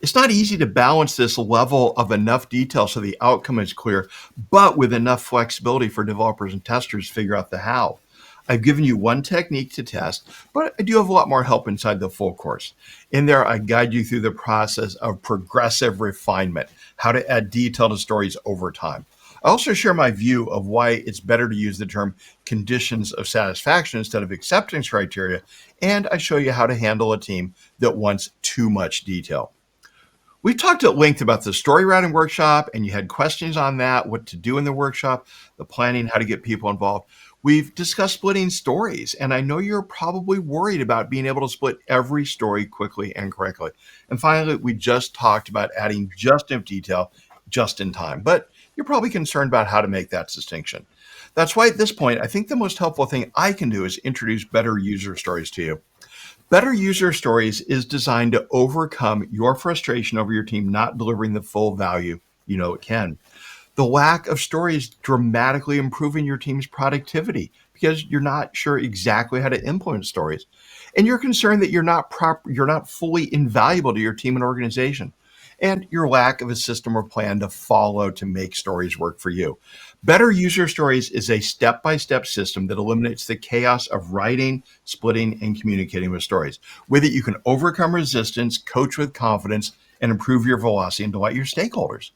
It's not easy to balance this level of enough detail so the outcome is clear, but with enough flexibility for developers and testers to figure out the how. I've given you one technique to test, but I do have a lot more help inside the full course. In there, I guide you through the process of progressive refinement, how to add detail to stories over time. I also share my view of why it's better to use the term conditions of satisfaction instead of acceptance criteria, and I show you how to handle a team that wants too much detail. We've talked at length about the story routing workshop, and you had questions on that, what to do in the workshop, the planning, how to get people involved. We've discussed splitting stories, and I know you're probably worried about being able to split every story quickly and correctly. And finally, we just talked about adding just enough detail just in time, but you're probably concerned about how to make that distinction. That's why at this point, I think the most helpful thing I can do is introduce better user stories to you. Better User Stories is designed to overcome your frustration over your team not delivering the full value you know it can. The lack of stories dramatically improving your team's productivity because you're not sure exactly how to implement stories. And you're concerned that you're not fully invaluable to your team and organization. And your lack of a system or plan to follow to make stories work for you. Better User Stories is a step-by-step system that eliminates the chaos of writing, splitting, and communicating with stories. With it, you can overcome resistance, coach with confidence, and improve your velocity and delight your stakeholders.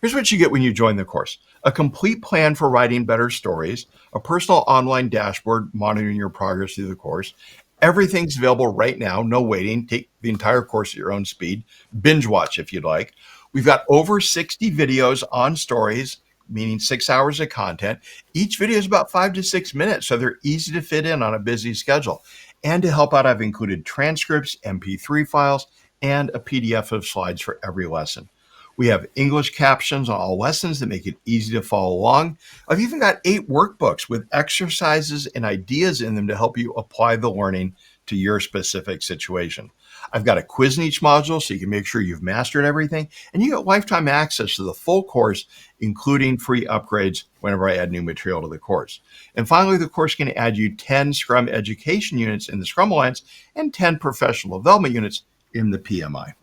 Here's what you get when you join the course: a complete plan for writing better stories, a personal online dashboard monitoring your progress through the course. Everything's available right now, no waiting. Take the entire course at your own speed. Binge watch if you'd like. We've got over 60 videos on stories, meaning 6 hours of content. Each video is about 5 to 6 minutes, so they're easy to fit in on a busy schedule. And to help out, I've included transcripts, MP3 files, and a PDF of slides for every lesson. We have English captions on all lessons that make it easy to follow along. I've even got 8 workbooks with exercises and ideas in them to help you apply the learning to your specific situation. I've got a quiz in each module so you can make sure you've mastered everything, and you get lifetime access to the full course, including free upgrades whenever I add new material to the course. And finally, the course can add you 10 Scrum education units in the Scrum Alliance and 10 professional development units in the PMI.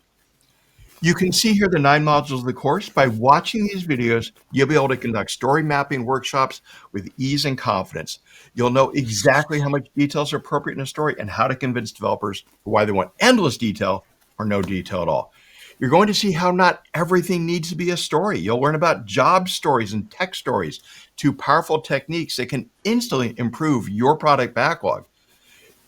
You can see here the 9 modules of the course. By watching these videos, you'll be able to conduct story mapping workshops with ease and confidence. You'll know exactly how much details are appropriate in a story and how to convince developers why they want endless detail or no detail at all. You're going to see how not everything needs to be a story. You'll learn about job stories and tech stories, 2 powerful techniques that can instantly improve your product backlog.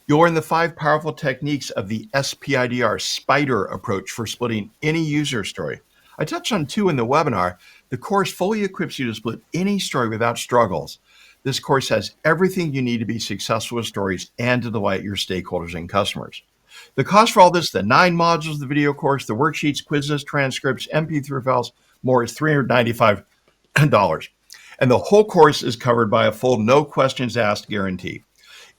You'll learn the 5 powerful techniques of the SPIDR SPIDER approach for splitting any user story. I touched on 2 in the webinar. The course fully equips you to split any story without struggles. This course has everything you need to be successful with stories and to delight your stakeholders and customers. The cost for all this, the 9 modules of the video course, the worksheets, quizzes, transcripts, MP3 files, more, is $395. And the whole course is covered by a full no questions asked guarantee.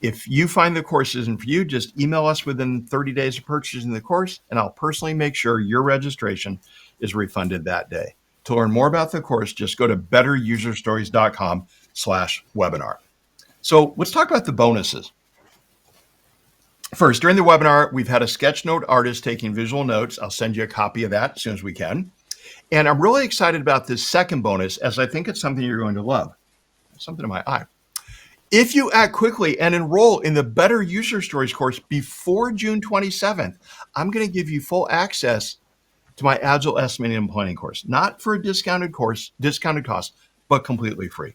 If you find the course isn't for you, just email us within 30 days of purchasing the course, and I'll personally make sure your registration is refunded that day. To learn more about the course, just go to betteruserstories.com/webinar. So let's talk about the bonuses. First, during the webinar, we've had a sketchnote artist taking visual notes. I'll send you a copy of that as soon as we can. And I'm really excited about this second bonus, as I think it's something you're going to love. Something in my eye. If you act quickly and enroll in the Better User Stories course before June 27th, I'm going to give you full access to my Agile Estimating and Planning course, not for a discounted cost, but completely free.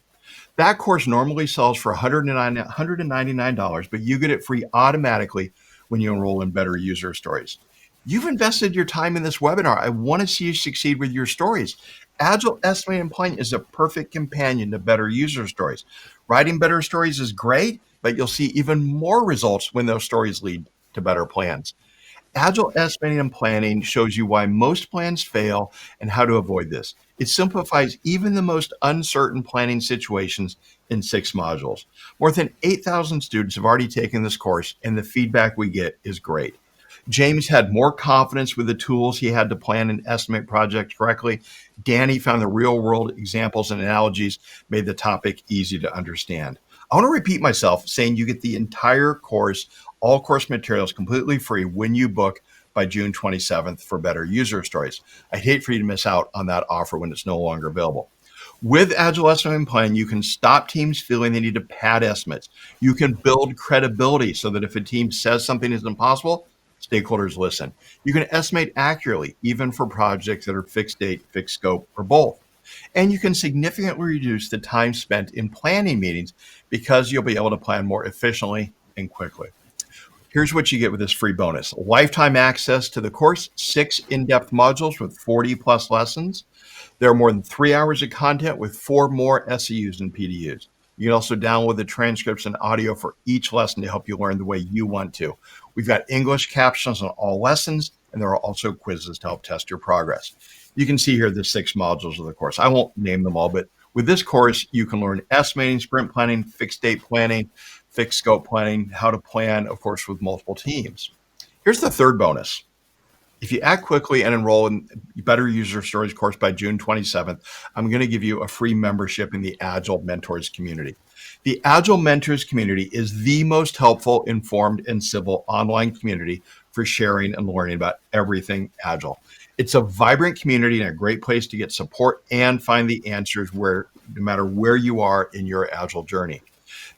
That course normally sells for $199, but you get it free automatically when you enroll in Better User Stories. You've invested your time in this webinar. I want to see you succeed with your stories. Agile Estimating and Planning is a perfect companion to Better User Stories. Writing better stories is great, but you'll see even more results when those stories lead to better plans. Agile Estimating and Planning shows you why most plans fail and how to avoid this. It simplifies even the most uncertain planning situations in 6 modules. More than 8,000 students have already taken this course, and the feedback we get is great. James had more confidence with the tools he had to plan and estimate projects correctly. Danny found the real-world examples and analogies made the topic easy to understand. I want to repeat myself, saying you get the entire course, all course materials, completely free when you book by June 27th for Better User Stories. I'd hate for you to miss out on that offer when it's no longer available. With Agile Estimating Plan, you can stop teams feeling they need to pad estimates. You can build credibility so that if a team says something is impossible, stakeholders listen. You can estimate accurately, even for projects that are fixed date, fixed scope, or both. And you can significantly reduce the time spent in planning meetings because you'll be able to plan more efficiently and quickly. Here's what you get with this free bonus: lifetime access to the course, 6 in-depth modules with 40 plus lessons. There are more than 3 hours of content with 4 more SEUs and PDUs. You can also download the transcripts and audio for each lesson to help you learn the way you want to. We've got English captions on all lessons, and there are also quizzes to help test your progress. You can see here the 6 modules of the course. I won't name them all, but with this course, you can learn estimating, sprint planning, fixed date planning, fixed scope planning, how to plan, of course, with multiple teams. Here's the third bonus. If you act quickly and enroll in Better User Stories course by June 27th, I'm going to give you a free membership in the Agile Mentors community. The Agile Mentors community is the most helpful, informed, and civil online community for sharing and learning about everything Agile. It's a vibrant community and a great place to get support and find the answers no matter where you are in your Agile journey.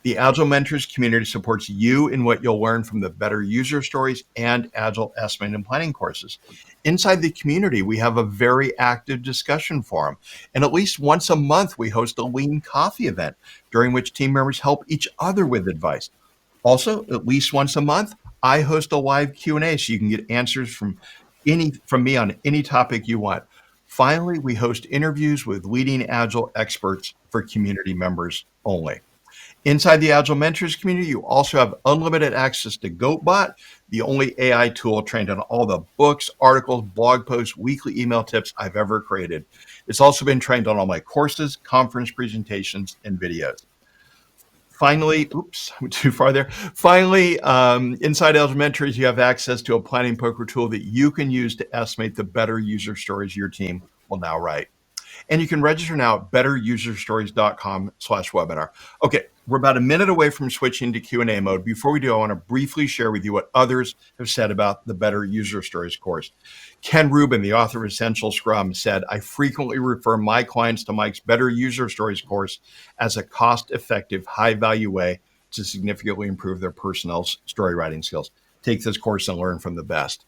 The Agile Mentors community supports you in what you'll learn from the Better User Stories and Agile Estimating and Planning courses. Inside the community, we have a very active discussion forum. And at least once a month, we host a Lean Coffee event during which team members help each other with advice. Also, at least once a month, I host a live Q&A so you can get answers from me on any topic you want. Finally, we host interviews with leading Agile experts for community members only. Inside the Agile Mentors community, you also have unlimited access to GoatBot, the only AI tool trained on all the books, articles, blog posts, weekly email tips I've ever created. It's also been trained on all my courses, conference presentations, and videos. Finally, oops, I'm too far there. Finally, inside Agile Mentors, you have access to a planning poker tool that you can use to estimate the better user stories your team will now write. And you can register now at betteruserstories.com/webinar. Okay, we're about a minute away from switching to Q&A mode. Before we do, I want to briefly share with you what others have said about the Better User Stories course. Ken Rubin, the author of Essential Scrum, said, "I frequently refer my clients to Mike's Better User Stories course as a cost-effective, high-value way to significantly improve their personnel story writing skills. Take this course and learn from the best."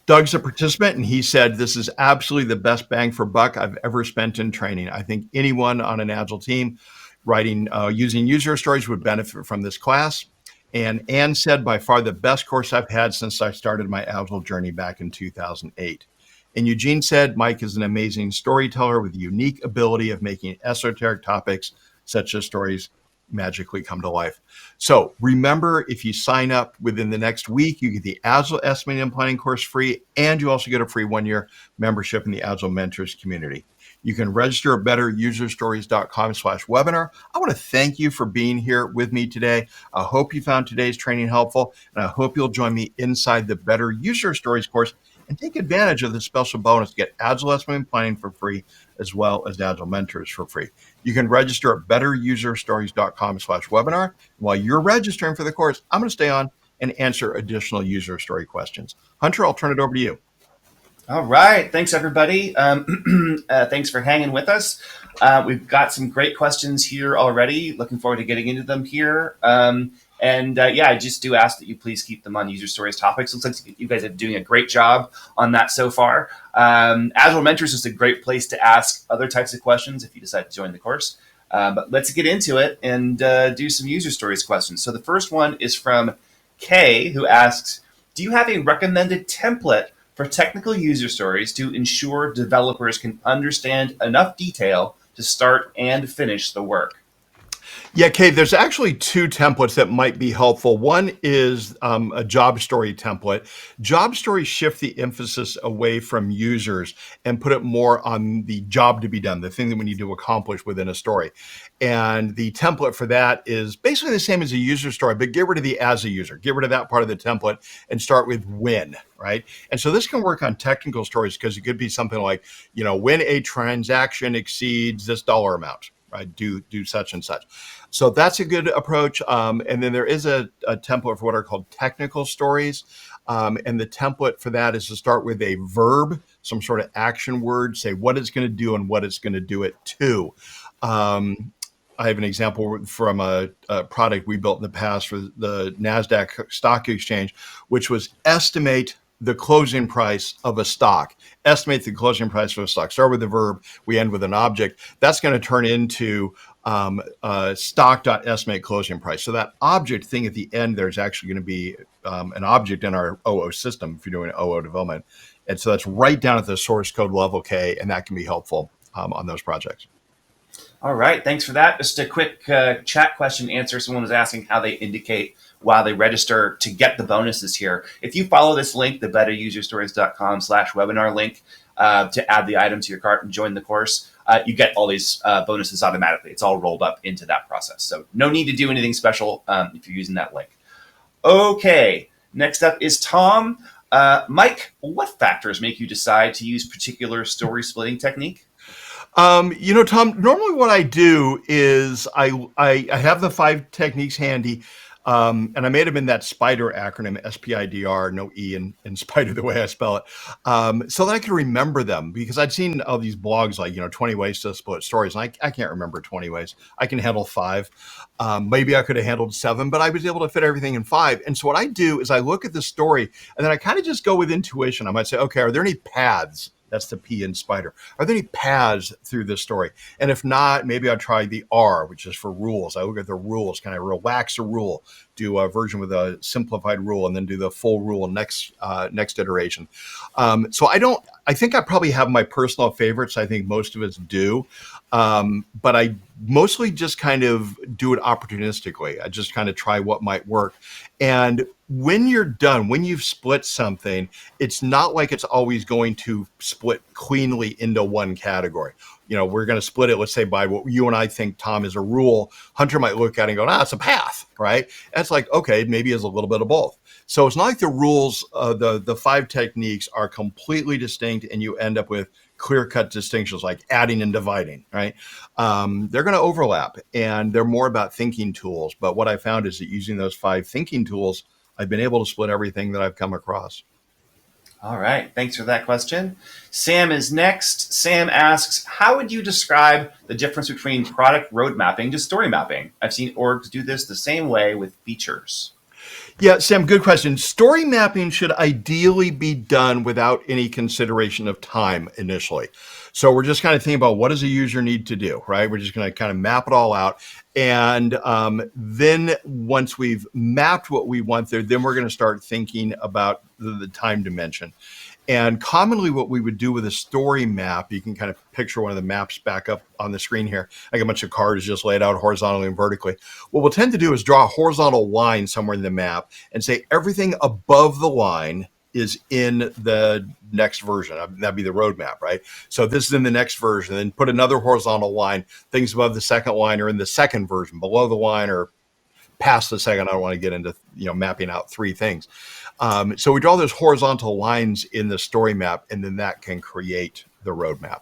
Doug's a participant, and he said, "This is absolutely the best bang for buck I've ever spent in training. I think anyone on an Agile team writing using user stories would benefit from this class." And Anne said, "By far the best course I've had since I started my Agile journey back in 2008. And Eugene said, "Mike is an amazing storyteller with a unique ability of making esoteric topics such as stories magically come to life." So remember, if you sign up within the next week, you get the Agile Estimating and Planning course free, and you also get a free 1-year membership in the Agile Mentors community. You can register at betteruserstories.com/webinar. I want to thank you for being here with me today. I hope you found today's training helpful, and I hope you'll join me inside the Better User Stories course and take advantage of the special bonus to get Agile Estimating and Planning for free, as well as Agile Mentors for free. You can register at betteruserstories.com/webinar. While you're registering for the course, I'm going to stay on and answer additional user story questions. Hunter, I'll turn it over to you.
All right. Thanks, everybody. Thanks for hanging with us. We've got some great questions here already. Looking forward to getting into them here. I just do ask that you please keep them on user stories topics. Looks like you guys are doing a great job on that so far. Agile Mentors is a great place to ask other types of questions if you decide to join the course. But let's get into it and do some user stories questions. So the first one is from Kay, who asks, "Do you have a recommended template for technical user stories to ensure developers can understand enough detail to start and finish the work?"
Yeah, Kay, there's actually 2 templates that might be helpful. One is a job story template. Job stories shift the emphasis away from users and put it more on the job to be done, the thing that we need to accomplish within a story. And the template for that is basically the same as a user story, but get rid of the as a user, get rid of that part of the template and start with when, right? And so this can work on technical stories because it could be something like, when a transaction exceeds this dollar amount, right? Do such and such. So that's a good approach. And then there is a template for what are called technical stories. And the template for that is to start with a verb, some sort of action word, say what it's going to do and what it's going to do it to. I have an example from a product we built in the past for the NASDAQ stock exchange, which was estimate the closing price of a stock. Estimate the closing price of a stock. Start with the verb, we end with an object. That's going to turn into stock.estimate closing price. So that object thing at the end, there's actually going to be an object in our OO system if you're doing OO development. And so that's right down at the source code level, K, and that can be helpful on those projects.
All right. Thanks for that. Just a quick chat question answer. Someone was asking how they indicate while they register to get the bonuses here. If you follow this link, the betteruserstories.com/webinar link, to add the item to your cart and join the course, you get all these bonuses automatically. It's all rolled up into that process. So no need to do anything special if you're using that link. Okay. Next up is Tom. Mike, what factors make you decide to use particular story splitting technique?
Tom, normally what I do is I have the 5 techniques handy. And I made them in that SPIDER acronym, SPIDR, no E in SPIDER the way I spell it, so that I could remember them, because I'd seen all these blogs like, 20 ways to split stories. And I can't remember 20 ways. I can handle 5. Maybe I could have handled 7, but I was able to fit everything in 5. And so what I do is I look at the story and then I kind of just go with intuition. I might say, okay, are there any paths? That's the P in SPIDER. Are there any paths through this story? And if not, maybe I'll try the R, which is for rules. I look at the rules. Can I relax a rule? Do a version with a simplified rule, and then do the full rule next iteration. So I think I probably have my personal favorites. I think most of us do. But I mostly just kind of do it opportunistically. I just kind of try what might work. And when you're done, when you've split something, it's not like it's always going to split cleanly into one category. We're going to split it, let's say, by what you and I think, Tom, is a rule. Hunter might look at it and go, it's a path, right? And it's like, okay, maybe it's a little bit of both. So it's not like the rules, the 5 techniques are completely distinct and you end up with clear-cut distinctions like adding and dividing, right? They're going to overlap, and they're more about thinking tools. But what I found is that using those 5 thinking tools, I've been able to split everything that I've come across.
All right. Thanks for that question. Sam is next. Sam asks, how would you describe the difference between product road mapping to story mapping? I've seen orgs do this the same way with features.
Yeah, Sam, good question. Story mapping should ideally be done without any consideration of time initially. So we're just kind of thinking about, what does a user need to do, right? We're just going to kind of map it all out. And then once we've mapped what we want there, then we're going to start thinking about the time dimension. And commonly what we would do with a story map, you can kind of picture one of the maps back up on the screen here, like a bunch of cards just laid out horizontally and vertically. What we'll tend to do is draw a horizontal line somewhere in the map and say everything above the line is in the next version. That'd be the roadmap, right? So this is in the next version. Then put another horizontal line. Things above the second line are in the second version. Below the line or past the second, I don't want to get into mapping out 3 things. So we draw those horizontal lines in the story map, and then that can create the roadmap.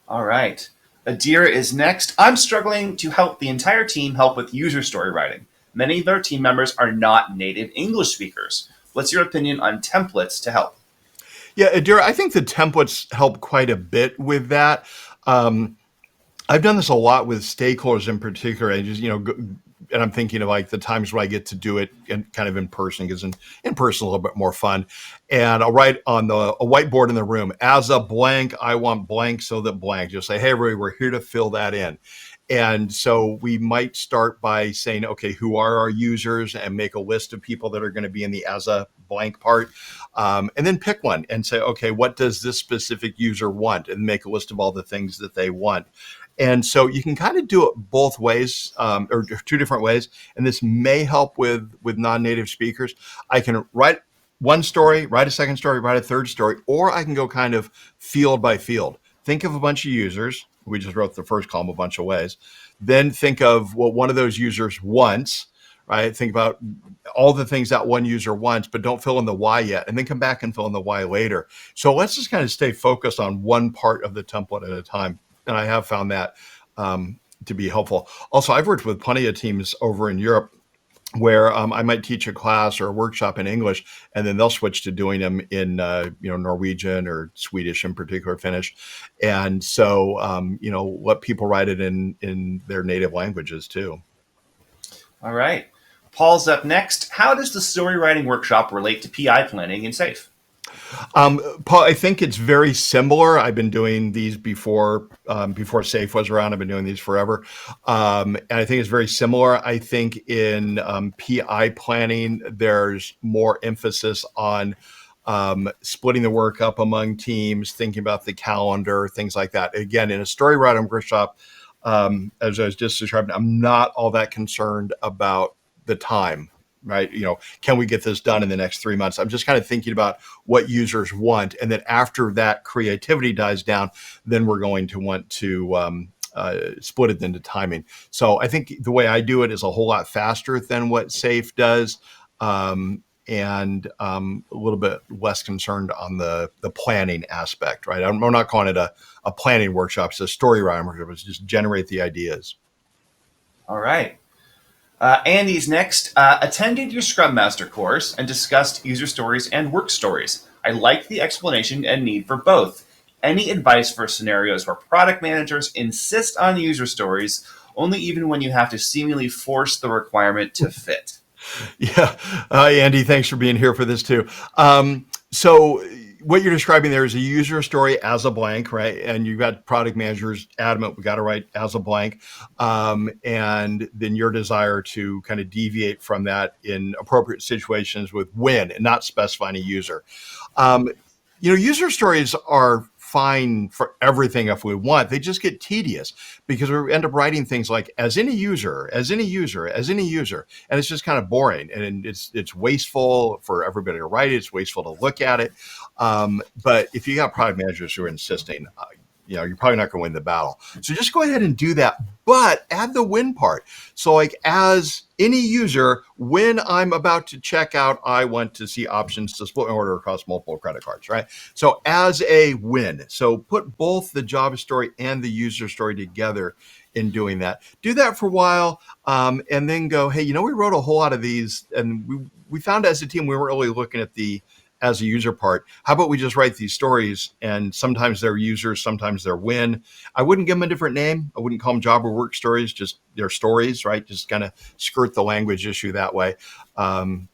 All right. Adira is next. I'm struggling to help the entire team help with user story writing. Many of our team members are not native English speakers. What's your opinion on templates to help?
Yeah, Adira, I think the templates help quite a bit with that. I've done this a lot with stakeholders in particular. I just, and I'm thinking of like the times where I get to do it kind of in person, because in person a little bit more fun. And I'll write on a whiteboard in the room, as a blank, I want blank so that blank. Just say, hey, everybody, we're here to fill that in. And so we might start by saying, okay, who are our users, and make a list of people that are going to be in the as a blank part. And then pick one and say, okay, what does this specific user want? And make a list of all the things that they want. And so you can kind of do it both ways, or 2 different ways. And this may help with non-native speakers. I can write one story, write a second story, write a third story, or I can go kind of field by field. Think of a bunch of users. We just wrote the first column a bunch of ways. Then think of what one of those users wants, right? Think about all the things that one user wants, but don't fill in the why yet, and then come back and fill in the why later. So let's just kind of stay focused on one part of the template at a time. And I have found that to be helpful. Also, I've worked with plenty of teams over in Europe where I might teach a class or a workshop in English, and then they'll switch to doing them in Norwegian or Swedish, in particular Finnish, and so let people write it in their native languages too.
All right, Paul's up next. How does the story writing workshop relate to PI planning in SAFe?
Paul, I think it's very similar. I've been doing these before SAFe was around. I've been doing these forever. And I think it's very similar. I think in PI planning, there's more emphasis on splitting the work up among teams, thinking about the calendar, things like that. Again, in a story writing workshop, as I was just describing, I'm not all that concerned about the time. Right? Can we get this done in the next 3 months? I'm just kind of thinking about what users want. And then after that creativity dies down, then we're going to want to split it into timing. So I think the way I do it is a whole lot faster than what SAFe does. And a little bit less concerned on the planning aspect, right? I'm not calling it a planning workshop. It's a story writing workshop. It's just generate the ideas.
All right. Andy's next. Attended your Scrum Master course and discussed user stories and work stories. I like the explanation and need for both. Any advice for scenarios where product managers insist on user stories, only even when you have to seemingly force the requirement to fit?
Yeah. Andy, thanks for being here for this too. So what you're describing there is a user story as a blank, right? And you've got product managers adamant, we got to write as a blank. And then your desire to kind of deviate from that in appropriate situations with when and not specifying a user. Um, User stories are fine for everything if we want. They just get tedious because we end up writing things like as any user, as any user, as any user, and it's just kind of boring and it's wasteful for everybody to write it. It's wasteful to look at it. But if you got product managers who are insisting, you're probably not going to win the battle. So just go ahead and do that, but add the when part. So like as any user, when I'm about to check out, I want to see options to split my order across multiple credit cards, right? So as a when. So put both the Java story and the user story together in doing that. Do that for a while, and then go, hey, we wrote a whole lot of these, and we found as a team we weren't really looking at the as a user part. How about we just write these stories, and sometimes they're users, sometimes they're when. I wouldn't give them a different name. I wouldn't call them job or work stories, just they're stories, right? Just kind of skirt the language issue that way. I'm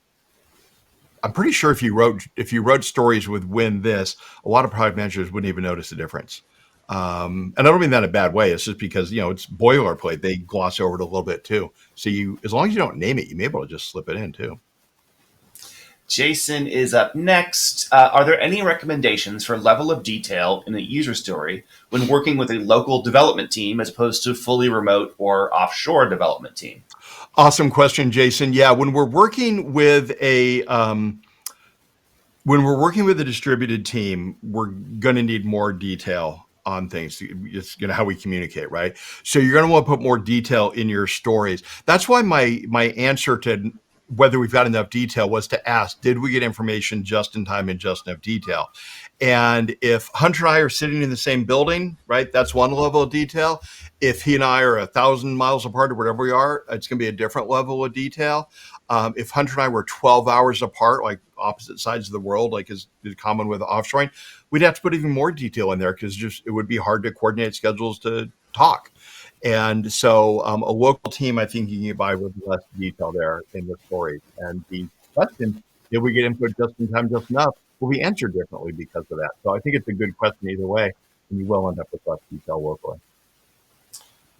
pretty sure if you wrote stories with when this, a lot of product managers wouldn't even notice the difference. And I don't mean that in a bad way. It's just because it's boilerplate. They gloss over it a little bit too. So as long as you don't name it, you may be able to just slip it in too.
Jason is up next. Are there any recommendations for level of detail in a user story when working with a local development team as opposed to fully remote or offshore development team?
Awesome question, Jason. Yeah, when we're working with a distributed team, we're going to need more detail on things. It's how we communicate, right? So you're going to want to put more detail in your stories. That's why my answer to whether we've got enough detail was to ask, did we get information just in time and just enough detail? And if Hunter and I are sitting in the same building, right, that's one level of detail. If he and I are 1,000 miles apart or wherever we are, it's going to be a different level of detail. If Hunter and I were 12 hours apart, like opposite sides of the world, like is common with offshoring, we'd have to put even more detail in there because it would be hard to coordinate schedules to talk. And so a local team, I think you can get by with less detail there in the story. And the question, did we get input just in time, just enough, will be answered differently because of that. So I think it's a good question either way, and you will end up with less detail locally.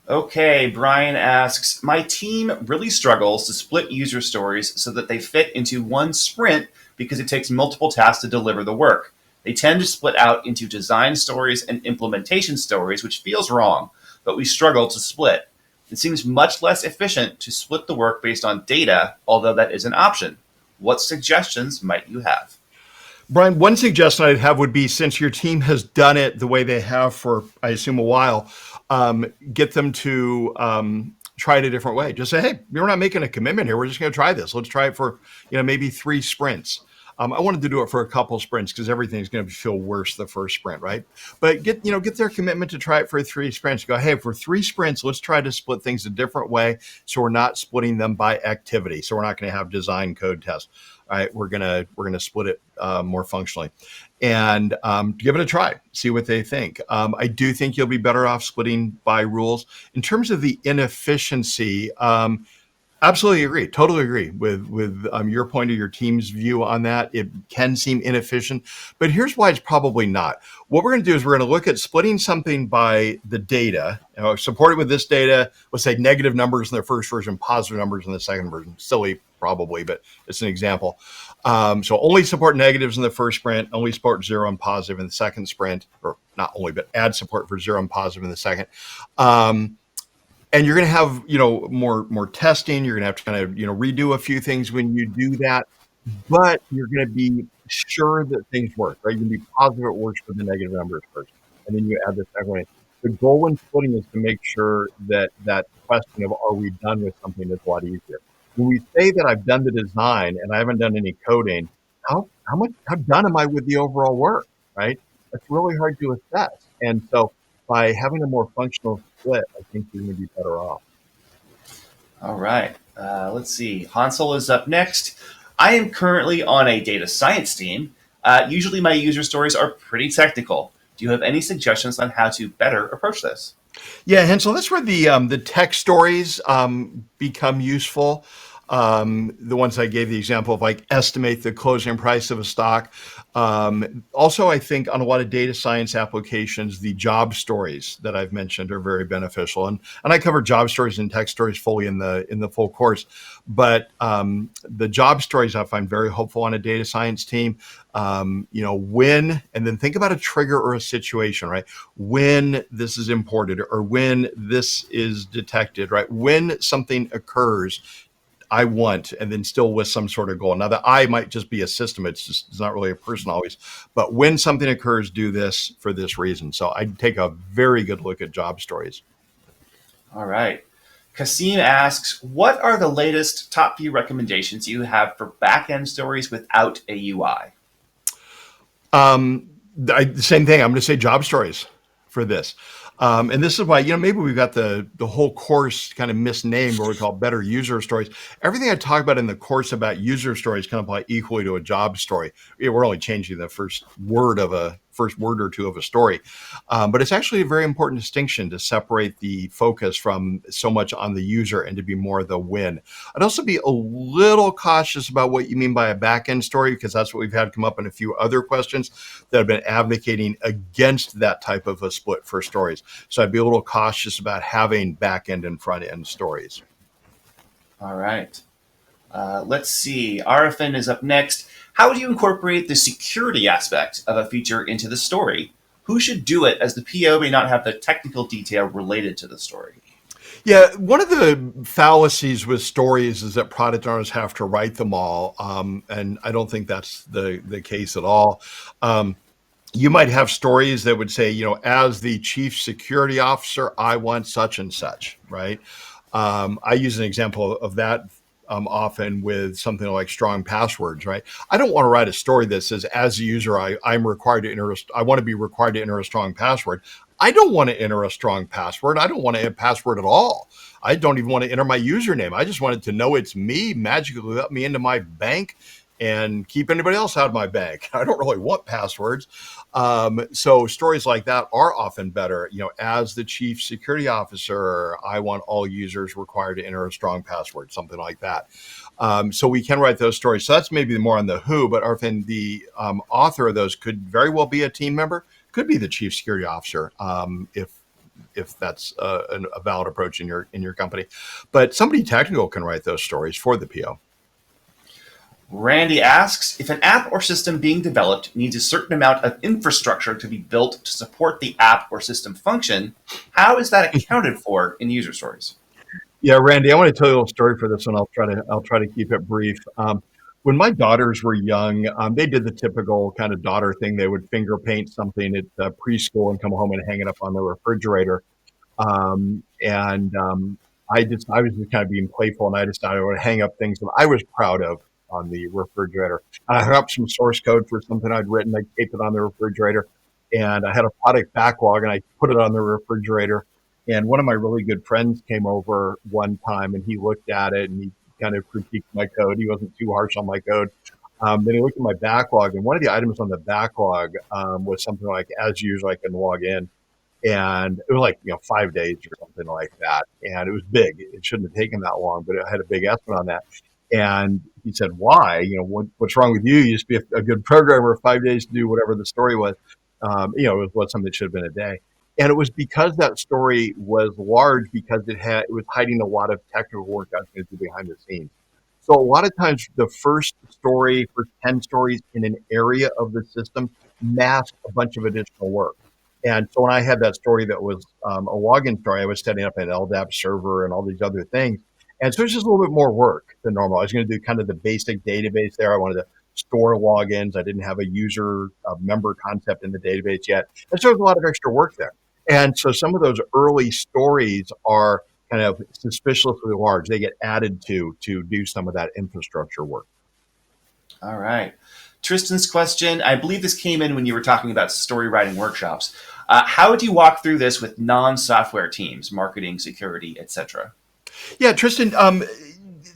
Okay, Brian asks, my team really struggles to split user stories so that they fit into one sprint because it takes multiple tasks to deliver the work. They tend to split out into design stories and implementation stories, which feels wrong, but we struggle to split. It seems much less efficient to split the work based on data, although that is an option. What suggestions might you have?
Brian, one suggestion I'd have would be, since your team has done it the way they have for, I assume, a while, get them to try it a different way. Just say, hey, we're not making a commitment here. We're just going to try this. Let's try it for maybe 3 sprints. I wanted to do it for a couple sprints because everything's going to feel worse the first sprint, right? But get their commitment to try it for 3 sprints. Go, hey, for 3 sprints, let's try to split things a different way, so we're not splitting them by activity. So we're not going to have design code tests. All right, we're gonna split it more functionally, and give it a try. See what they think. I do think you'll be better off splitting by rules. In terms of the inefficiency, absolutely agree. Totally agree with your point of your team's view on that. It can seem inefficient, but here's why it's probably not. What we're going to do is we're going to look at splitting something by the data, supported with this data. Let's say negative numbers in the first version, positive numbers in the second version. Silly, probably, but it's an example. So only support negatives in the first sprint, only support 0 and positive in the second sprint, or not only, but add support for 0 and positive in the second. And you're going to have, more testing. You're going to have to kind of, redo a few things when you do that, but you're going to be sure that things work, right? You're going to be positive it works for the negative numbers first, and then you add the second one. The goal when splitting is to make sure that question of are we done with something is a lot easier. When we say that I've done the design and I haven't done any coding, how done am I with the overall work, right? That's really hard to assess. And so by having a more functional split, I think you're going to be better off.
All right. Let's see. Hansel is up next. I am currently on a data science team. Usually my user stories are pretty technical. Do you have any suggestions on how to better approach this?
Yeah, Hensel, that's where the tech stories become useful. The ones I gave the example of, like, estimate the closing price of a stock. Also, I think on a lot of data science applications, the job stories that I've mentioned are very beneficial, and I cover job stories and tech stories fully in the full course. But the job stories I find very helpful on a data science team. When, and then think about a trigger or a situation, right? When this is imported or when this is detected, right? When something occurs, I want, and then still with some sort of goal. Now, the I might just be a system. It's not really a person always. But when something occurs, do this for this reason. So I'd take a very good look at job stories.
All right. Kasim asks, what are the latest top few recommendations you have for back-end stories without a UI?
Same thing. I'm going to say job stories for this. And this is why, maybe we've got the whole course kind of misnamed, where we call it better user stories. Everything I talk about in the course about user stories kind of apply equally to a job story. We're only changing the first word or two of a story. But it's actually a very important distinction to separate the focus from so much on the user and to be more the win. I'd also be a little cautious about what you mean by a back-end story, because that's what we've had come up in a few other questions that have been advocating against that type of a split for stories. So I'd be a little cautious about having back-end and front-end stories.
All right. Let's see. Arifin is up next. How do you incorporate the security aspect of a feature into the story? Who should do it, as the PO may not have the technical detail related to the story?
Yeah, one of the fallacies with stories is that product owners have to write them all, and I don't think that's the case at all. You might have stories that would say, as the chief security officer, I want such and such, right? I use an example of that often with something like strong passwords, right? I don't want to write a story that says, as a user, I'm required to I want to be required to enter a strong password. I don't want to enter a strong password. I don't want to enter a password at all. I don't even want to enter my username. I just wanted to know it's me, magically let me into my bank and keep anybody else out of my bank. I don't really want passwords. So stories like that are often better. As the chief security officer, I want all users required to enter a strong password, something like that. So we can write those stories. So that's maybe more on the who, but often the author of those could very well be a team member, could be the chief security officer, if that's a valid approach in your company. But somebody technical can write those stories for the PO.
Randy asks, if an app or system being developed needs a certain amount of infrastructure to be built to support the app or system function, how is that accounted for in user stories?
Yeah, Randy, I want to tell you a little story for this one. I'll try to keep it brief. When my daughters were young, they did the typical kind of daughter thing. They would finger paint something at preschool and come home and hang it up on the refrigerator. I was just kind of being playful, and I decided I would hang up things that I was proud of on the refrigerator. I hung up some source code for something I'd written. I taped it on the refrigerator, and I had a product backlog, and I put it on the refrigerator. And one of my really good friends came over one time, and he looked at it and he kind of critiqued my code. He wasn't too harsh on my code. Then he looked at my backlog, and one of the items on the backlog was something like, as usual, I can log in. And it was like, 5 days or something like that. And it was big. It shouldn't have taken that long, but it had a big estimate on that. And he said, why? What's wrong with you? You used to be a good programmer, 5 days to do whatever the story was. It was something that should have been a day. And it was because that story was large, because it was hiding a lot of technical work I was going to do behind the scenes. So a lot of times the first 10 stories in an area of the system mask a bunch of additional work. And so when I had that story that was a login story, I was setting up an LDAP server and all these other things. And so it's just a little bit more work than normal. I was going to do kind of the basic database there. I wanted to store logins. I didn't have a user member concept in the database yet. And so there's a lot of extra work there. And so some of those early stories are kind of suspiciously large. They get added to do some of that infrastructure work.
All right. Tristan's question, I believe this came in when you were talking about story writing workshops. How would you walk through this with non-software teams, marketing, security, etc.?
Yeah, Tristan,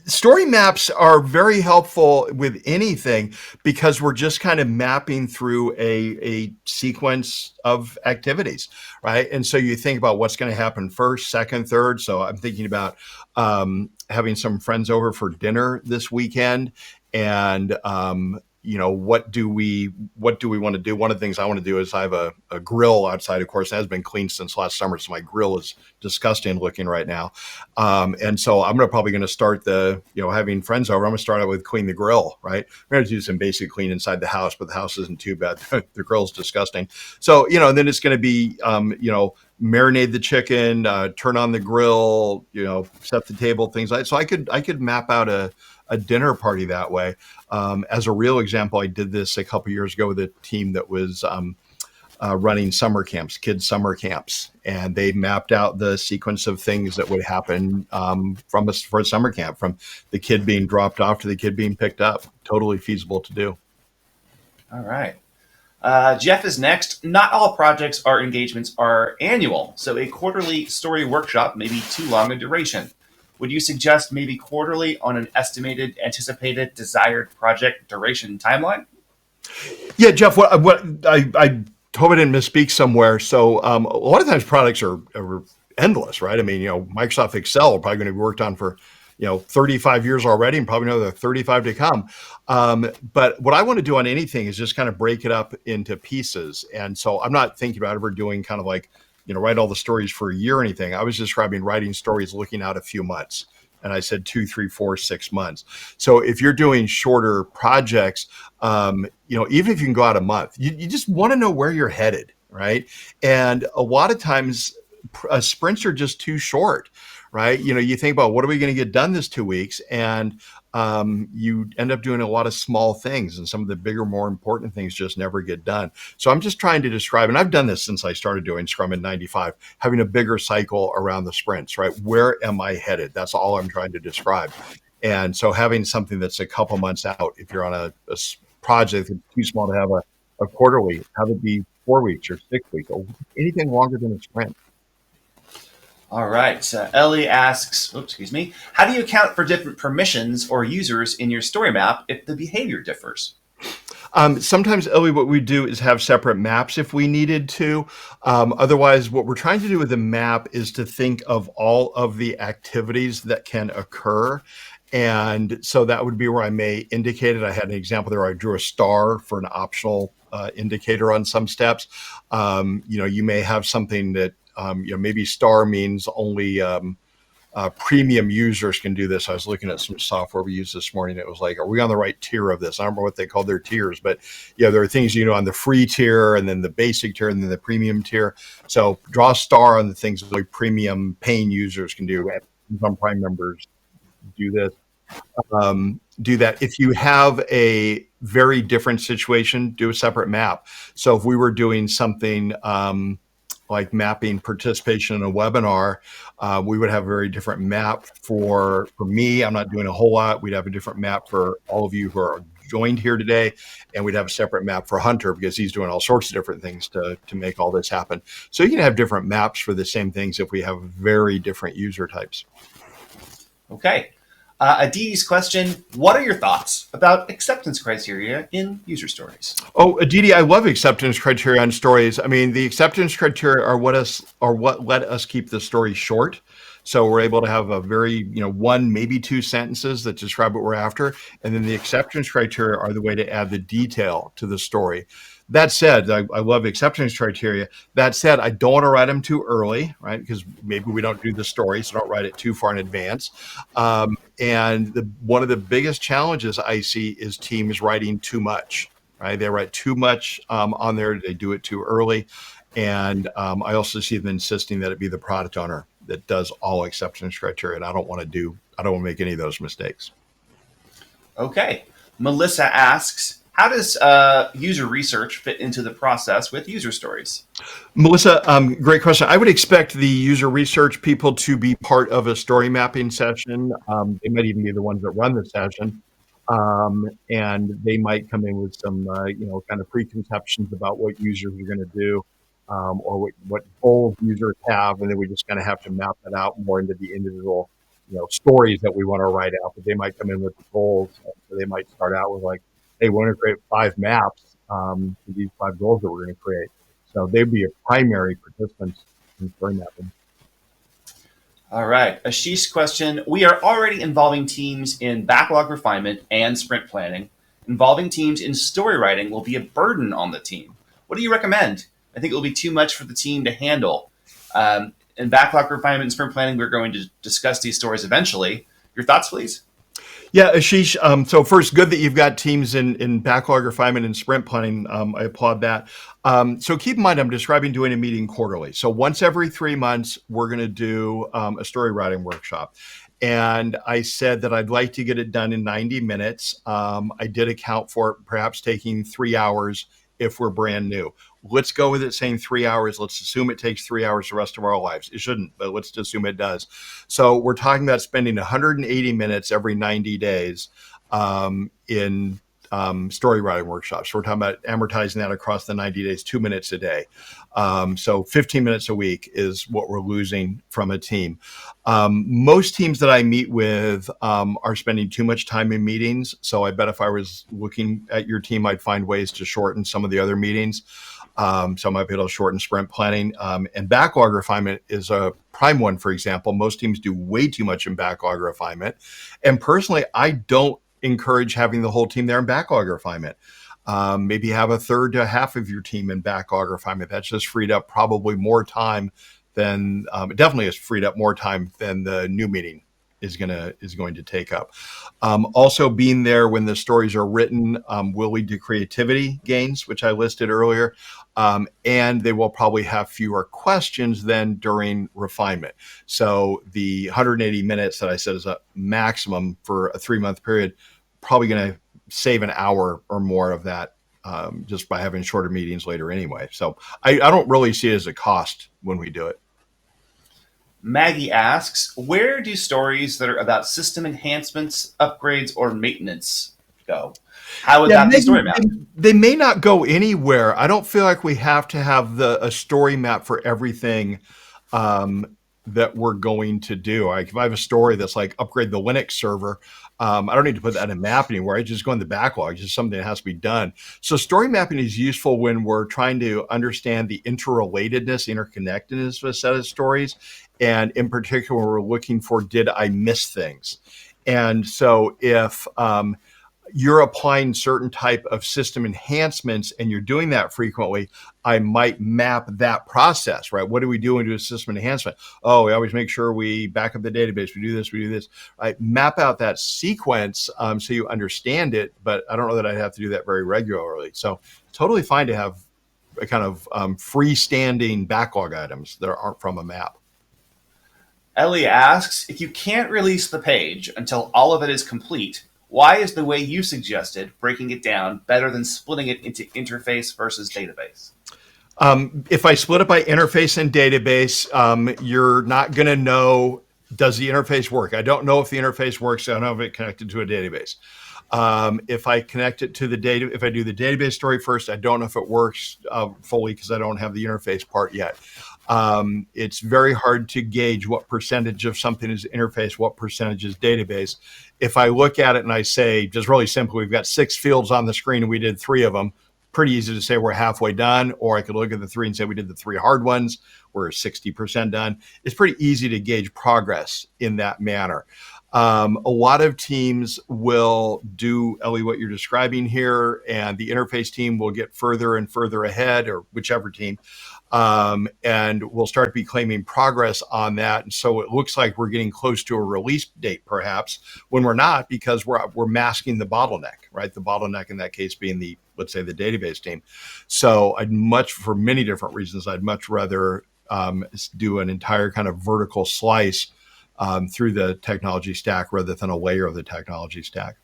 Story maps are very helpful with anything because we're just kind of mapping through a sequence of activities, right? And so you think about what's going to happen first, second, third. So I'm thinking about having some friends over for dinner this weekend, and what do we want to do? One of the things I want to do is I have a grill outside. Of course, it has been cleaned since last summer, so my grill is disgusting looking right now. And so I'm probably going to start having friends over. I'm going to start out with clean the grill, right? We're going to do some basic clean inside the house, but the house isn't too bad. The grill's disgusting. So, then it's going to be, marinate the chicken, turn on the grill, set the table, things like that. So I could map out a dinner party that way. As a real example, I did this a couple years ago with a team that was running summer camps, kids summer camps, and they mapped out the sequence of things that would happen for a summer camp, from the kid being dropped off to the kid being picked up. Totally feasible to do.
All right. Jeff is next. Not all projects or engagements are annual, so a quarterly story workshop may be too long a duration. Would you suggest maybe quarterly on an estimated, anticipated, desired project duration timeline?
Yeah, Jeff. What I hope I didn't misspeak somewhere. So a lot of times products are endless, right? I mean, Microsoft Excel are probably going to be worked on for 35 years already, and probably another 35 to come. But what I want to do on anything is just kind of break it up into pieces. And so I'm not thinking about ever doing kind of like write all the stories for a year or anything. I was describing writing stories looking out a few months. And I said 2, 3, 4, 6 months. So if you're doing shorter projects, even if you can go out a month, you just want to know where you're headed, right? And a lot of times sprints are just too short, right? You think about what are we going to get done this 2 weeks, and you end up doing a lot of small things, and some of the bigger, more important things just never get done. So I'm just trying to describe, and I've done this since I started doing Scrum in '95, having a bigger cycle around the sprints, right? Where am I headed? That's all I'm trying to describe. And so having something that's a couple months out, if you're on a project that's too small to have a quarterly, have it be 4 weeks or 6 weeks, or anything longer than a sprint.
All right. Ellie asks, how do you account for different permissions or users in your story map if the behavior differs?
Sometimes, Ellie, what we do is have separate maps if we needed to. Otherwise, what we're trying to do with the map is to think of all of the activities that can occur. And so that would be where I may indicate it. I had an example there where I drew a star for an optional indicator on some steps. You may have something that, maybe star means only premium users can do this. I was looking at some software we used this morning. It was like, are we on the right tier of this? I don't remember what they called their tiers, but there are things, on the free tier, and then the basic tier, and then the premium tier. So draw a star on the things that like premium paying users can do. Some Prime members do this. Do that. If you have a very different situation, do a separate map. So if we were doing something like mapping participation in a webinar, we would have a very different map for me. I'm not doing a whole lot. We'd have a different map for all of you who are joined here today, and we'd have a separate map for Hunter because he's doing all sorts of different things to make all this happen. So you can have different maps for the same things if we have very different user types.
Okay. Aditi's question, what are your thoughts about acceptance criteria in user stories?
Oh, Aditi, I love acceptance criteria on stories. I mean, the acceptance criteria are what let us keep the story short. So we're able to have a very, one, maybe two sentences that describe what we're after. And then the acceptance criteria are the way to add the detail to the story. That said, I love acceptance criteria. That said, I don't want to write them too early, right? Because maybe we don't do the story, so don't write it too far in advance. And one of the biggest challenges I see is teams writing too much, right? They write too much on there. They do it too early. And I also see them insisting that it be the product owner that does all acceptance criteria. And I don't want to make any of those mistakes.
Okay. Melissa asks, how does user research fit into the process with user stories?
Melissa, great question. I would expect the user research people to be part of a story mapping session. They might even be the ones that run the session. And they might come in with some, kind of preconceptions about what users are going to do, or what goals users have. And then we just kind of have to map that out more into the individual stories that we want to write out, but they might come in with the goals. So they might start out with like, hey, we're going to create 5 maps for these 5 goals that we're going to create. So they'd be a primary participant in story mapping.
All right. Ashish's question. We are already involving teams in backlog refinement and sprint planning. Involving teams in story writing will be a burden on the team. What do you recommend? I think it will be too much for the team to handle. In backlog refinement and sprint planning, we're going to discuss these stories eventually. Your thoughts, please?
Yeah, Ashish. So first, good that you've got teams in backlog refinement and sprint planning. I applaud that. So keep in mind, I'm describing doing a meeting quarterly. So once every 3 months, we're going to do a story writing workshop. And I said that I'd like to get it done in 90 minutes. I did account for it perhaps taking 3 hours if we're brand new. Let's go with it saying 3 hours. Let's assume it takes 3 hours the rest of our lives. It shouldn't, but let's assume it does. So we're talking about spending 180 minutes every 90 days in story writing workshops. So we're talking about amortizing that across the 90 days, 2 minutes a day. So 15 minutes a week is what we're losing from a team. Most teams that I meet with are spending too much time in meetings. So I bet if I was looking at your team, I'd find ways to shorten some of the other meetings. So I might be able to shorten sprint planning. And backlog refinement is a prime one, for example. Most teams do way too much in backlog refinement. And personally, I don't encourage having the whole team there in backlog refinement. Maybe have a third to half of your team in backlog refinement. That's just freed up probably more time than it definitely has freed up more time than the new meeting is going to take up. Also, being there when the stories are written will lead to creativity gains, which I listed earlier, and they will probably have fewer questions than during refinement. So the 180 minutes that I said is a maximum for a 3-month period, probably going to save an hour or more of that just by having shorter meetings later anyway. So I don't really see it as a cost when we do it.
Maggie asks, where do stories that are about system enhancements, upgrades, or maintenance go? How would that be story mapped?
They may not go anywhere. I don't feel like we have to have a story map for everything that we're going to do. Like if I have a story that's like upgrade the Linux server, I don't need to put that in a map anywhere. I just go in the backlog. It's just something that has to be done. So story mapping is useful when we're trying to understand the interrelatedness, interconnectedness of a set of stories. And in particular, we're looking for, did I miss things? And so if you're applying certain type of system enhancements and you're doing that frequently, I might map that process, right? What do we do into a system enhancement? Oh, we always make sure we back up the database. We do this, right? Map out that sequence so you understand it, but I don't know that I'd have to do that very regularly. So totally fine to have a kind of freestanding backlog items that aren't from a map.
Ellie asks, if you can't release the page until all of it is complete, why is the way you suggested, breaking it down, better than splitting it into interface versus database?
If I split it by interface and database, you're not going to know, does the interface work? I don't know if the interface works. I don't know if it connected to a database. If I connect it to the data, if I do the database story first, I don't know if it works fully because I don't have the interface part yet. It's very hard to gauge what percentage of something is interface, what percentage is database. If I look at it and I say, just really simple, we've got 6 fields on the screen and we did 3 of them, pretty easy to say we're halfway done. Or I could look at the 3 and say we did the 3 hard ones, we're 60% done. It's pretty easy to gauge progress in that manner. A lot of teams will do, Ellie, what you're describing here, and the interface team will get further and further ahead, or whichever team, and we'll start to be claiming progress on that. And so it looks like we're getting close to a release date, perhaps, when we're not, because we're masking the bottleneck, right? The bottleneck in that case being the, let's say, the database team. So for many different reasons, I'd much rather do an entire kind of vertical slice through the technology stack rather than a layer of the technology stack.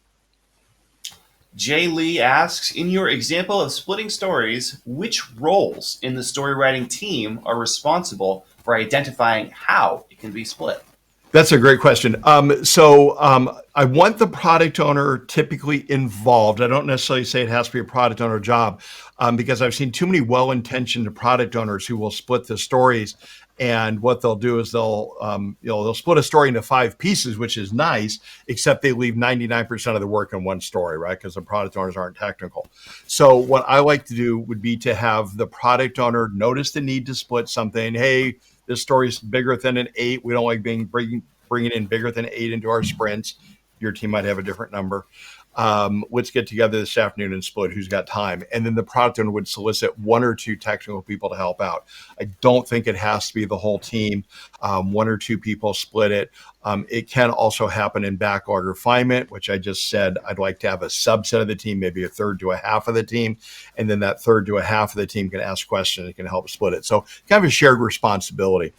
Jay Lee asks, in your example of splitting stories, which roles in the story writing team are responsible for identifying how it can be split?
That's a great question. I want the product owner typically involved. I don't necessarily say it has to be a product owner job because I've seen too many well-intentioned product owners who will split the stories And what they'll do is they'll split a story into 5 pieces, which is nice, except they leave 99% of the work in one story, right? Because the product owners aren't technical. So what I like to do would be to have the product owner notice the need to split something. Hey, this story is bigger than an 8. We don't like bringing in bigger than 8 into our sprints. Your team might have a different number. Let's get together this afternoon and split who's got time. And then the product owner would solicit 1 or 2 technical people to help out. I don't think it has to be the whole team. 1 or 2 people split it. It can also happen in backlog refinement, which I just said I'd like to have a subset of the team, maybe a third to a half of the team. And then that third to a half of the team can ask questions and can help split it. So kind of a shared responsibility.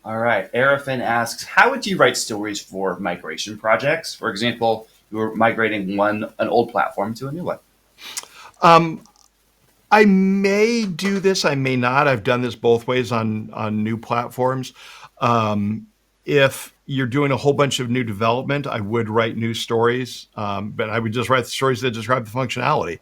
All right. Arafin asks, how would you write stories for migration projects? For example, you were migrating an old platform to a new one.
I may do this, I may not. I've done this both ways on new platforms. If you're doing a whole bunch of new development, I would write new stories, but I would just write the stories that describe the functionality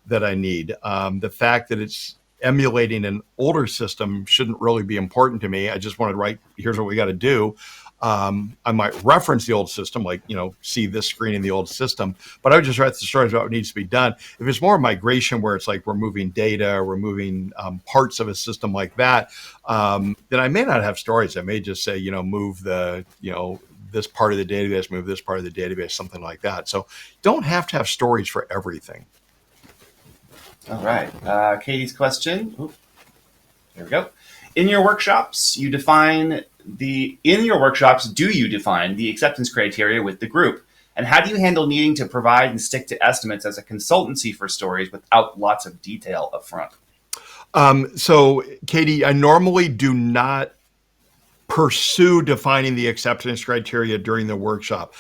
that I need. The fact that it's emulating an older system shouldn't really be important to me. I just want to write, here's what we got to do. I might reference the old system, like, see this screen in the old system, but I would just write the stories about what needs to be done. If it's more migration where it's like we're moving data, or we're moving parts of a system like that, then I may not have stories. I may just say, move this part of the database, move this part of the database, something like that. So don't have to have stories for everything.
All right. Katie's question. There we go. In your workshops, do you define the acceptance criteria with the group? And how do you handle needing to provide and stick to estimates as a consultancy for stories without lots of detail up front?
So, Katie, I normally do not pursue defining the acceptance criteria during the workshop.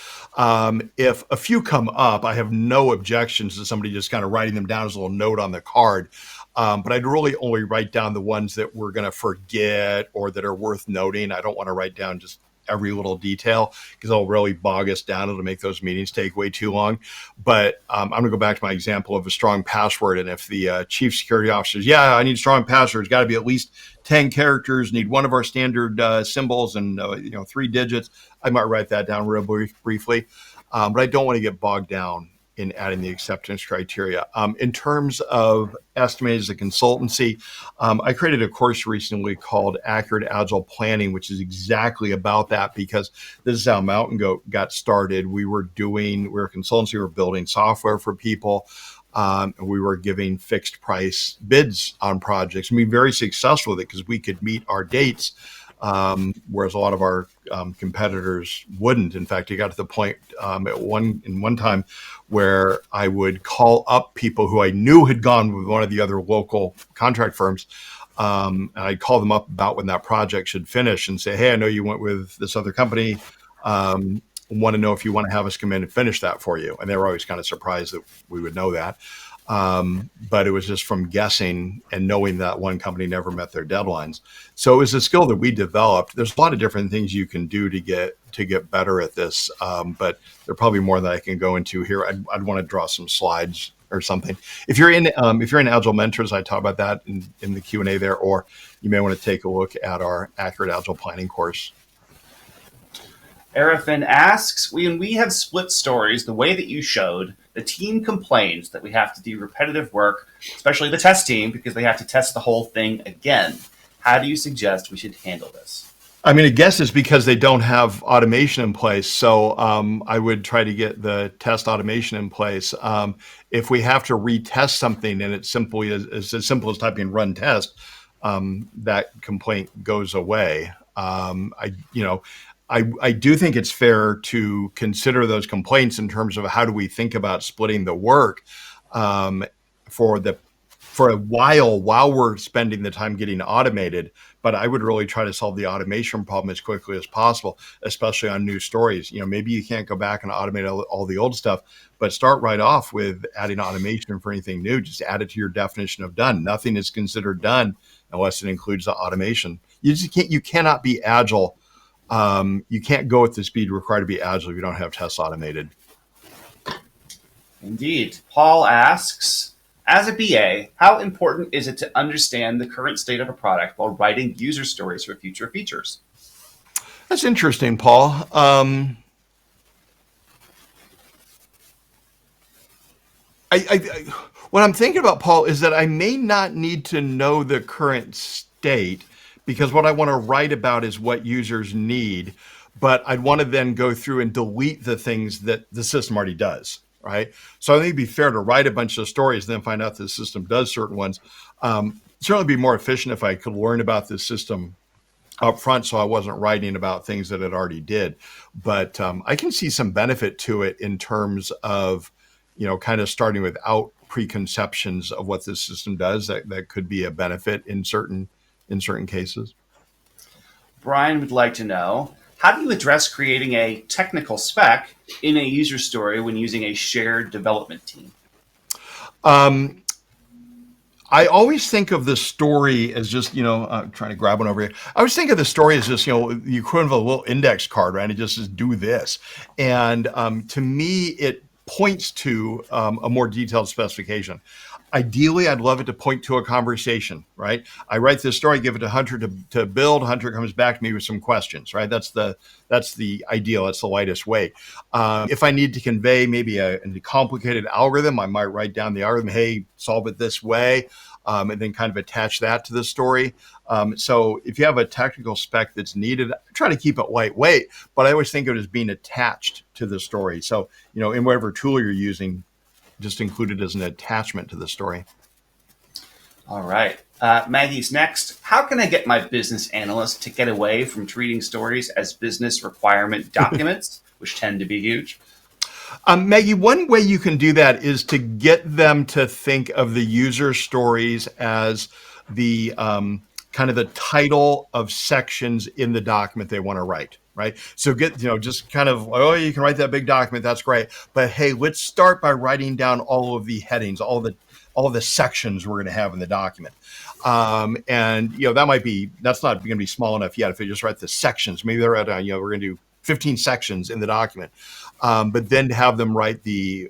If a few come up, I have no objections to somebody just kind of writing them down as a little note on the card. But I'd really only write down the ones that we're going to forget or that are worth noting. I don't want to write down just every little detail because it'll really bog us down. It'll make those meetings take way too long. But I'm going to go back to my example of a strong password. And if the chief security officer says, I need a strong password, it's got to be at least 10 characters, need one of our standard symbols and 3 digits, I might write that down real briefly. But I don't want to get bogged down in adding the acceptance criteria. In terms of estimated as a consultancy, I created a course recently called Accurate Agile Planning, which is exactly about that, because this is how Mountain Goat got started. We were a consultancy, we were building software for people. And we were giving fixed price bids on projects and being very successful with it because we could meet our dates. Whereas a lot of our competitors wouldn't. In fact, it got to the point at one time where I would call up people who I knew had gone with one of the other local contract firms. And I'd call them up about when that project should finish and say, hey, I know you went with this other company. Want to know if you want to have us come in and finish that for you. And they were always kind of surprised that we would know that. But it was just from guessing and knowing that one company never met their deadlines. So it was a skill that we developed. There's a lot of different things you can do to get better at this. But there are probably more that I can go into here. I'd want to draw some slides or something. If you're in Agile Mentors, I talk about that in the Q&A there, or you may want to take a look at our Accurate Agile Planning course.
Arafin asks, when we have split stories the way that you showed, the team complains that we have to do repetitive work, especially the test team, because they have to test the whole thing again. How do you suggest we should handle this?
I mean, I guess it's because they don't have automation in place. So I would try to get the test automation in place. If we have to retest something and it's simply as simple as typing run test, that complaint goes away. I do think it's fair to consider those complaints in terms of how do we think about splitting the work for a while we're spending the time getting automated. But I would really try to solve the automation problem as quickly as possible, especially on new stories. Maybe you can't go back and automate all the old stuff, but start right off with adding automation for anything new. Just add it to your definition of done. Nothing is considered done unless it includes the automation. You cannot be agile. You can't go at the speed required to be agile if you don't have tests automated.
Indeed. Paul asks, As a BA, how important is it to understand the current state of a product while writing user stories for future features?
That's interesting, Paul. What I'm thinking about, Paul, is that I may not need to know the current state because what I want to write about is what users need, but I'd want to then go through and delete the things that the system already does, right? So I think it'd be fair to write a bunch of stories and then find out the system does certain ones. Certainly be more efficient if I could learn about the system up front so I wasn't writing about things that it already did. But I can see some benefit to it in terms of, kind of starting without preconceptions of what this system does. That could be a benefit in certain cases.
Brian would like to know, how do you address creating a technical spec in a user story when using a shared development team?
Um, I always think of the story as just, trying to grab one over here. I always think of the story as just, the equivalent of a little index card, right? It just says, do this. And to me, it points to a more detailed specification. Ideally, I'd love it to point to a conversation, right? I write this story, give it to Hunter to build. Hunter comes back to me with some questions, right? That's the ideal. That's the lightest way. If I need to convey maybe a complicated algorithm, I might write down the algorithm. Hey, solve it this way, and then kind of attach that to the story. So if you have a technical spec that's needed, I try to keep it lightweight, but I always think of it as being attached to the story. So in whatever tool you're using, just include it as an attachment to the story.
All right. Maggie's next. How can I get my business analyst to get away from treating stories as business requirement documents, which tend to be huge?
Maggie, one way you can do that is to get them to think of the user stories as the kind of the title of sections in the document they want to write. Right. So just kind of, you can write that big document. That's great. But hey, let's start by writing down all of the headings, all of the sections we're going to have in the document. And that's not going to be small enough yet. If you just write the sections, maybe they're at, we're going to do 15 sections in the document. But then to have them write the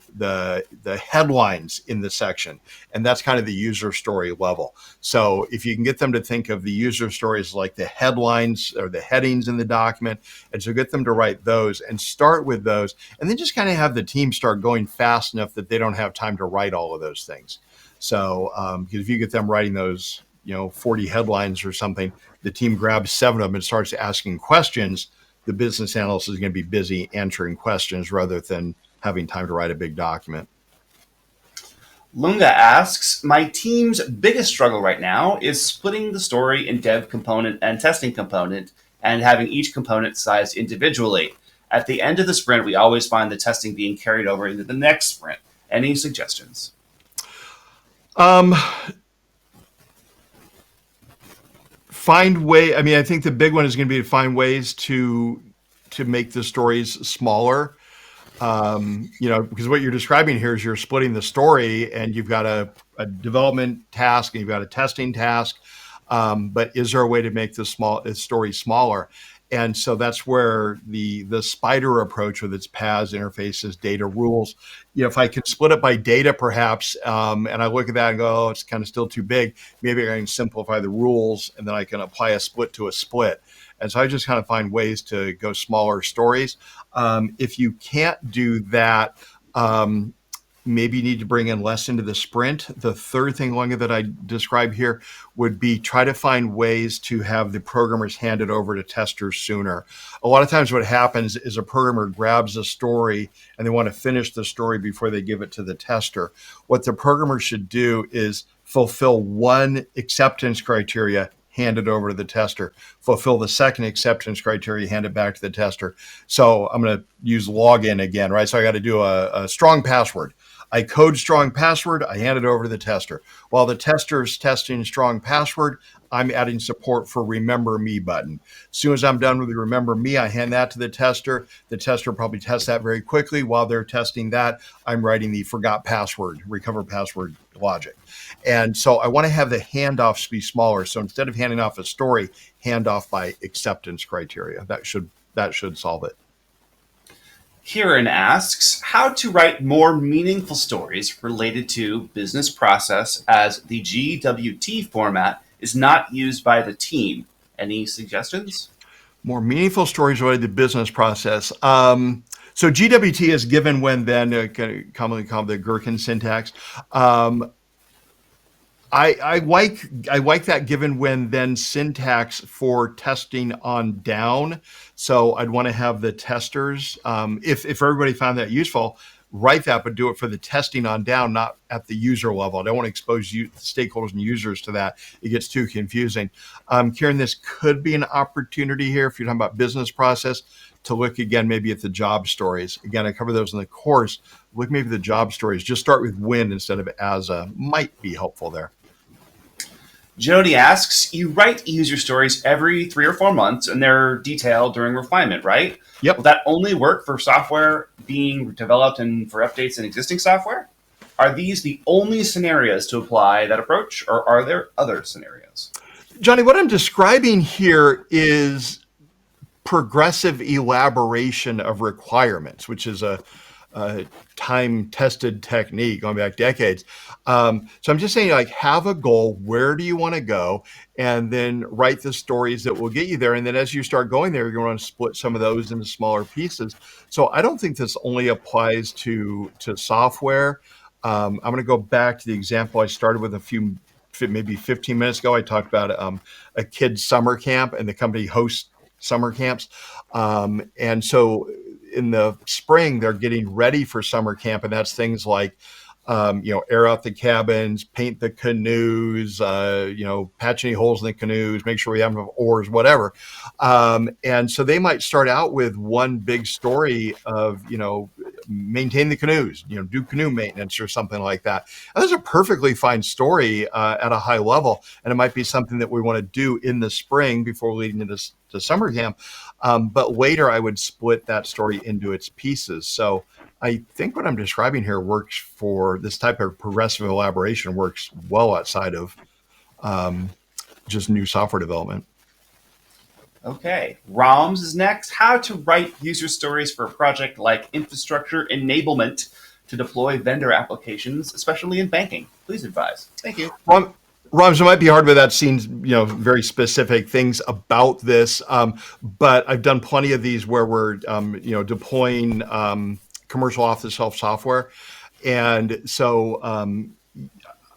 headlines in the section, and that's kind of the user story level. So if you can get them to think of the user stories like the headlines or the headings in the document, and so get them to write those and start with those, and then just kind of have the team start going fast enough that they don't have time to write all of those things. So because if you get them writing those 40 headlines or something, the team grabs 7 of them and starts asking questions. The business analyst is going to be busy answering questions rather than having time to write a big document.
Lunga asks, my team's biggest struggle right now is splitting the story in dev component and testing component and having each component sized individually. At the end of the sprint, we always find the testing being carried over into the next sprint. Any suggestions?
I think the big one is going to be to find ways to make the stories smaller. Because what you're describing here is you're splitting the story and you've got a development task and you've got a testing task. But is there a way to make the story smaller? And so that's where the spider approach with its paths, interfaces, data, rules, if I can split it by data perhaps, and I look at that and go, it's kind of still too big, maybe I can simplify the rules and then I can apply a split to a split. And so I just kind of find ways to go smaller stories. If you can't do that, maybe you need to bring in less into the sprint. The third thing, Lunga, that I describe here would be try to find ways to have the programmers hand it over to testers sooner. A lot of times what happens is a programmer grabs a story and they want to finish the story before they give it to the tester. What the programmer should do is fulfill one acceptance criteria, hand it over to the tester, fulfill the second acceptance criteria, hand it back to the tester. So I'm going to use login again, right? So I got to do a strong password. I code strong password, I hand it over to the tester. While the tester's testing strong password, I'm adding support for remember me button. As soon as I'm done with the remember me, I hand that to the tester. The tester probably tests that very quickly. While they're testing that, I'm writing the forgot password, recover password logic. And so I want to have the handoffs be smaller. So instead of handing off a story, hand off by acceptance criteria. That should solve it.
Kieran asks how to write more meaningful stories related to business process as the GWT format is not used by the team. Any suggestions?
More meaningful stories related to business process. So GWT is given when then, commonly called the Gherkin syntax. Um, I like that given when then syntax for testing on down. So I'd want to have the testers, if everybody found that useful, write that, but do it for the testing on down, not at the user level. I don't want to expose stakeholders and users to that. It gets too confusing. Kieran, this could be an opportunity here if you're talking about business process to look again maybe at the job stories. Again, I cover those in the course. Look maybe at the job stories. Just start with when instead of as a might be helpful there.
Jody asks, you write user stories every 3 or 4 months and they're detailed during refinement, right?
Yep.
Will that only work for software being developed and for updates in existing software? Are these the only scenarios to apply that approach, or are there other scenarios?
Johnny, what I'm describing here is progressive elaboration of requirements, which is a time-tested technique going back decades. So I'm just saying, like, have a goal. Where do you want to go? And then write the stories that will get you there. And then as you start going there, you're going to want to split some of those into smaller pieces. So I don't think this only applies to software. I'm going to go back to the example I started with maybe 15 minutes ago. I talked about a kid's summer camp, and the company hosts summer camps. And so in the spring, they're getting ready for summer camp, and that's things like, air out the cabins, paint the canoes, patch any holes in the canoes, make sure we have enough oars, whatever. And so they might start out with one big story of, maintain the canoes, do canoe maintenance or something like that. And that's a perfectly fine story at a high level. And it might be something that we want to do in the spring before leading into summer camp. But later I would split that story into its pieces. So I think what I'm describing here works for this type of progressive elaboration, works well outside of just new software development.
Okay, Roms is next. How to write user stories for a project like infrastructure enablement to deploy vendor applications, especially in banking. Please advise. Thank you.
Roms, it might be hard with that scenes, very specific things about this. But I've done plenty of these where we're, deploying commercial off-the-shelf software. And so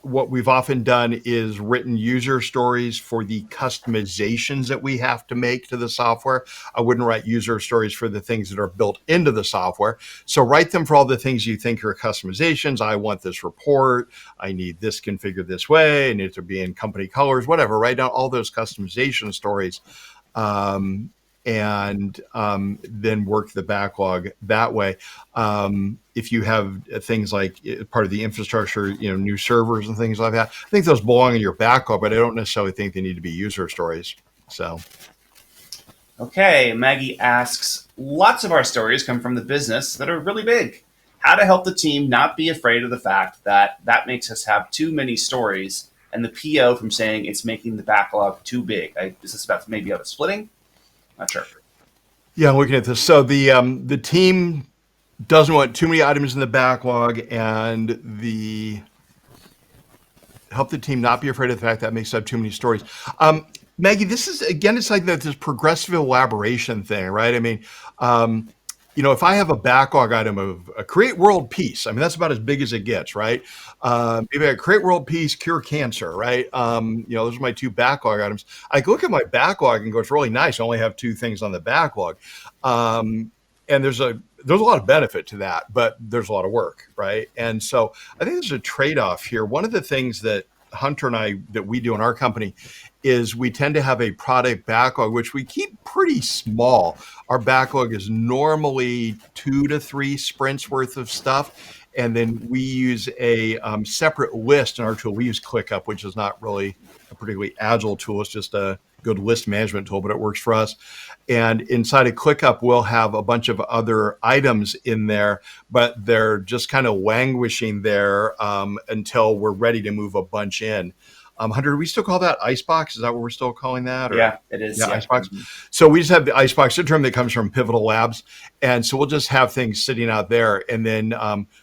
what we've often done is written user stories for the customizations that we have to make to the software. I wouldn't write user stories for the things that are built into the software. So write them for all the things you think are customizations. I want this report. I need this configured this way. I need it to be in company colors, whatever. Write down all those customization stories. And then work the backlog that way. If you have things like part of the infrastructure, new servers and things like that, I think those belong in your backlog, but I don't necessarily think they need to be user stories. So.
Okay, Maggie asks, lots of our stories come from the business that are really big. How to help the team not be afraid of the fact that makes us have too many stories and the PO from saying it's making the backlog too big. Is this about maybe out of splitting? Not sure.
Yeah, I'm looking at this. So the team doesn't want too many items in the backlog, and help the team not be afraid of the fact that makes up too many stories. Maggie, this is, again, it's like this progressive elaboration thing, right? I mean, if I have a backlog item of a create world peace, I mean, that's about as big as it gets, right? Maybe I create world peace, cure cancer, right? Those are my two backlog items. I look at my backlog and go, it's really nice. I only have two things on the backlog. And there's a lot of benefit to that, but there's a lot of work, right? And so I think there's a trade-off here. One of the things that Hunter and I, that we do in our company, is we tend to have a product backlog, which we keep pretty small. Our backlog is normally 2 to 3 sprints worth of stuff. And then we use a separate list in our tool. We use ClickUp, which is not really a particularly agile tool. It's just a good list management tool, but it works for us. And inside of ClickUp, we'll have a bunch of other items in there, but they're just kind of languishing there until we're ready to move a bunch in. Hunter, do we still call that Icebox? Is that what we're still calling that? Or
Yeah, it is.
yeah,
Yeah.
Icebox. So we just have the Icebox, a term that comes from Pivotal Labs. And so we'll just have things sitting out there. And then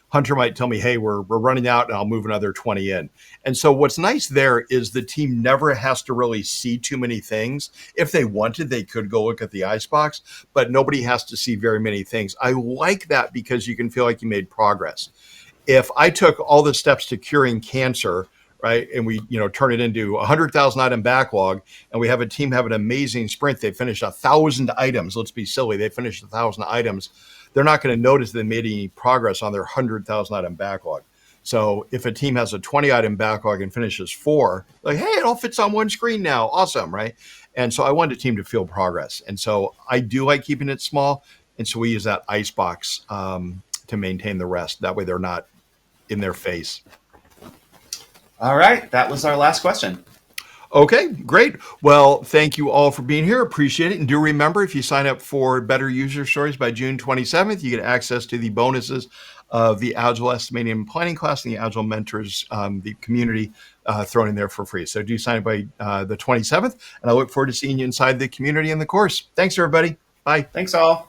Hunter might tell me, hey, we're running out, and I'll move another 20 in. And so what's nice there is the team never has to really see too many things. If they wanted, they could go look at the Icebox, but nobody has to see very many things. I like that because you can feel like you made progress. If I took all the steps to curing cancer, right, and we turn it into 100,000 item backlog, and we have a team have an amazing sprint, they finished 1,000 items. Let's be silly, they finished 1,000 items. They're not going to notice they made any progress on their 100,000 item backlog. So if a team has a 20 item backlog and finishes 4, like, hey, it all fits on one screen now. Awesome, right? And so I want a team to feel progress. And so I do like keeping it small. And so we use that Icebox to maintain the rest. That way they're not in their face.
All right. That was our last question.
Okay, great. Well, thank you all for being here. Appreciate it. And do remember, if you sign up for Better User Stories by June 27th, you get access to the bonuses of the Agile Estimating and Planning class and the Agile Mentors, the community thrown in there for free. So do sign up by the 27th, and I look forward to seeing you inside the community and the course. Thanks, everybody. Bye.
Thanks all.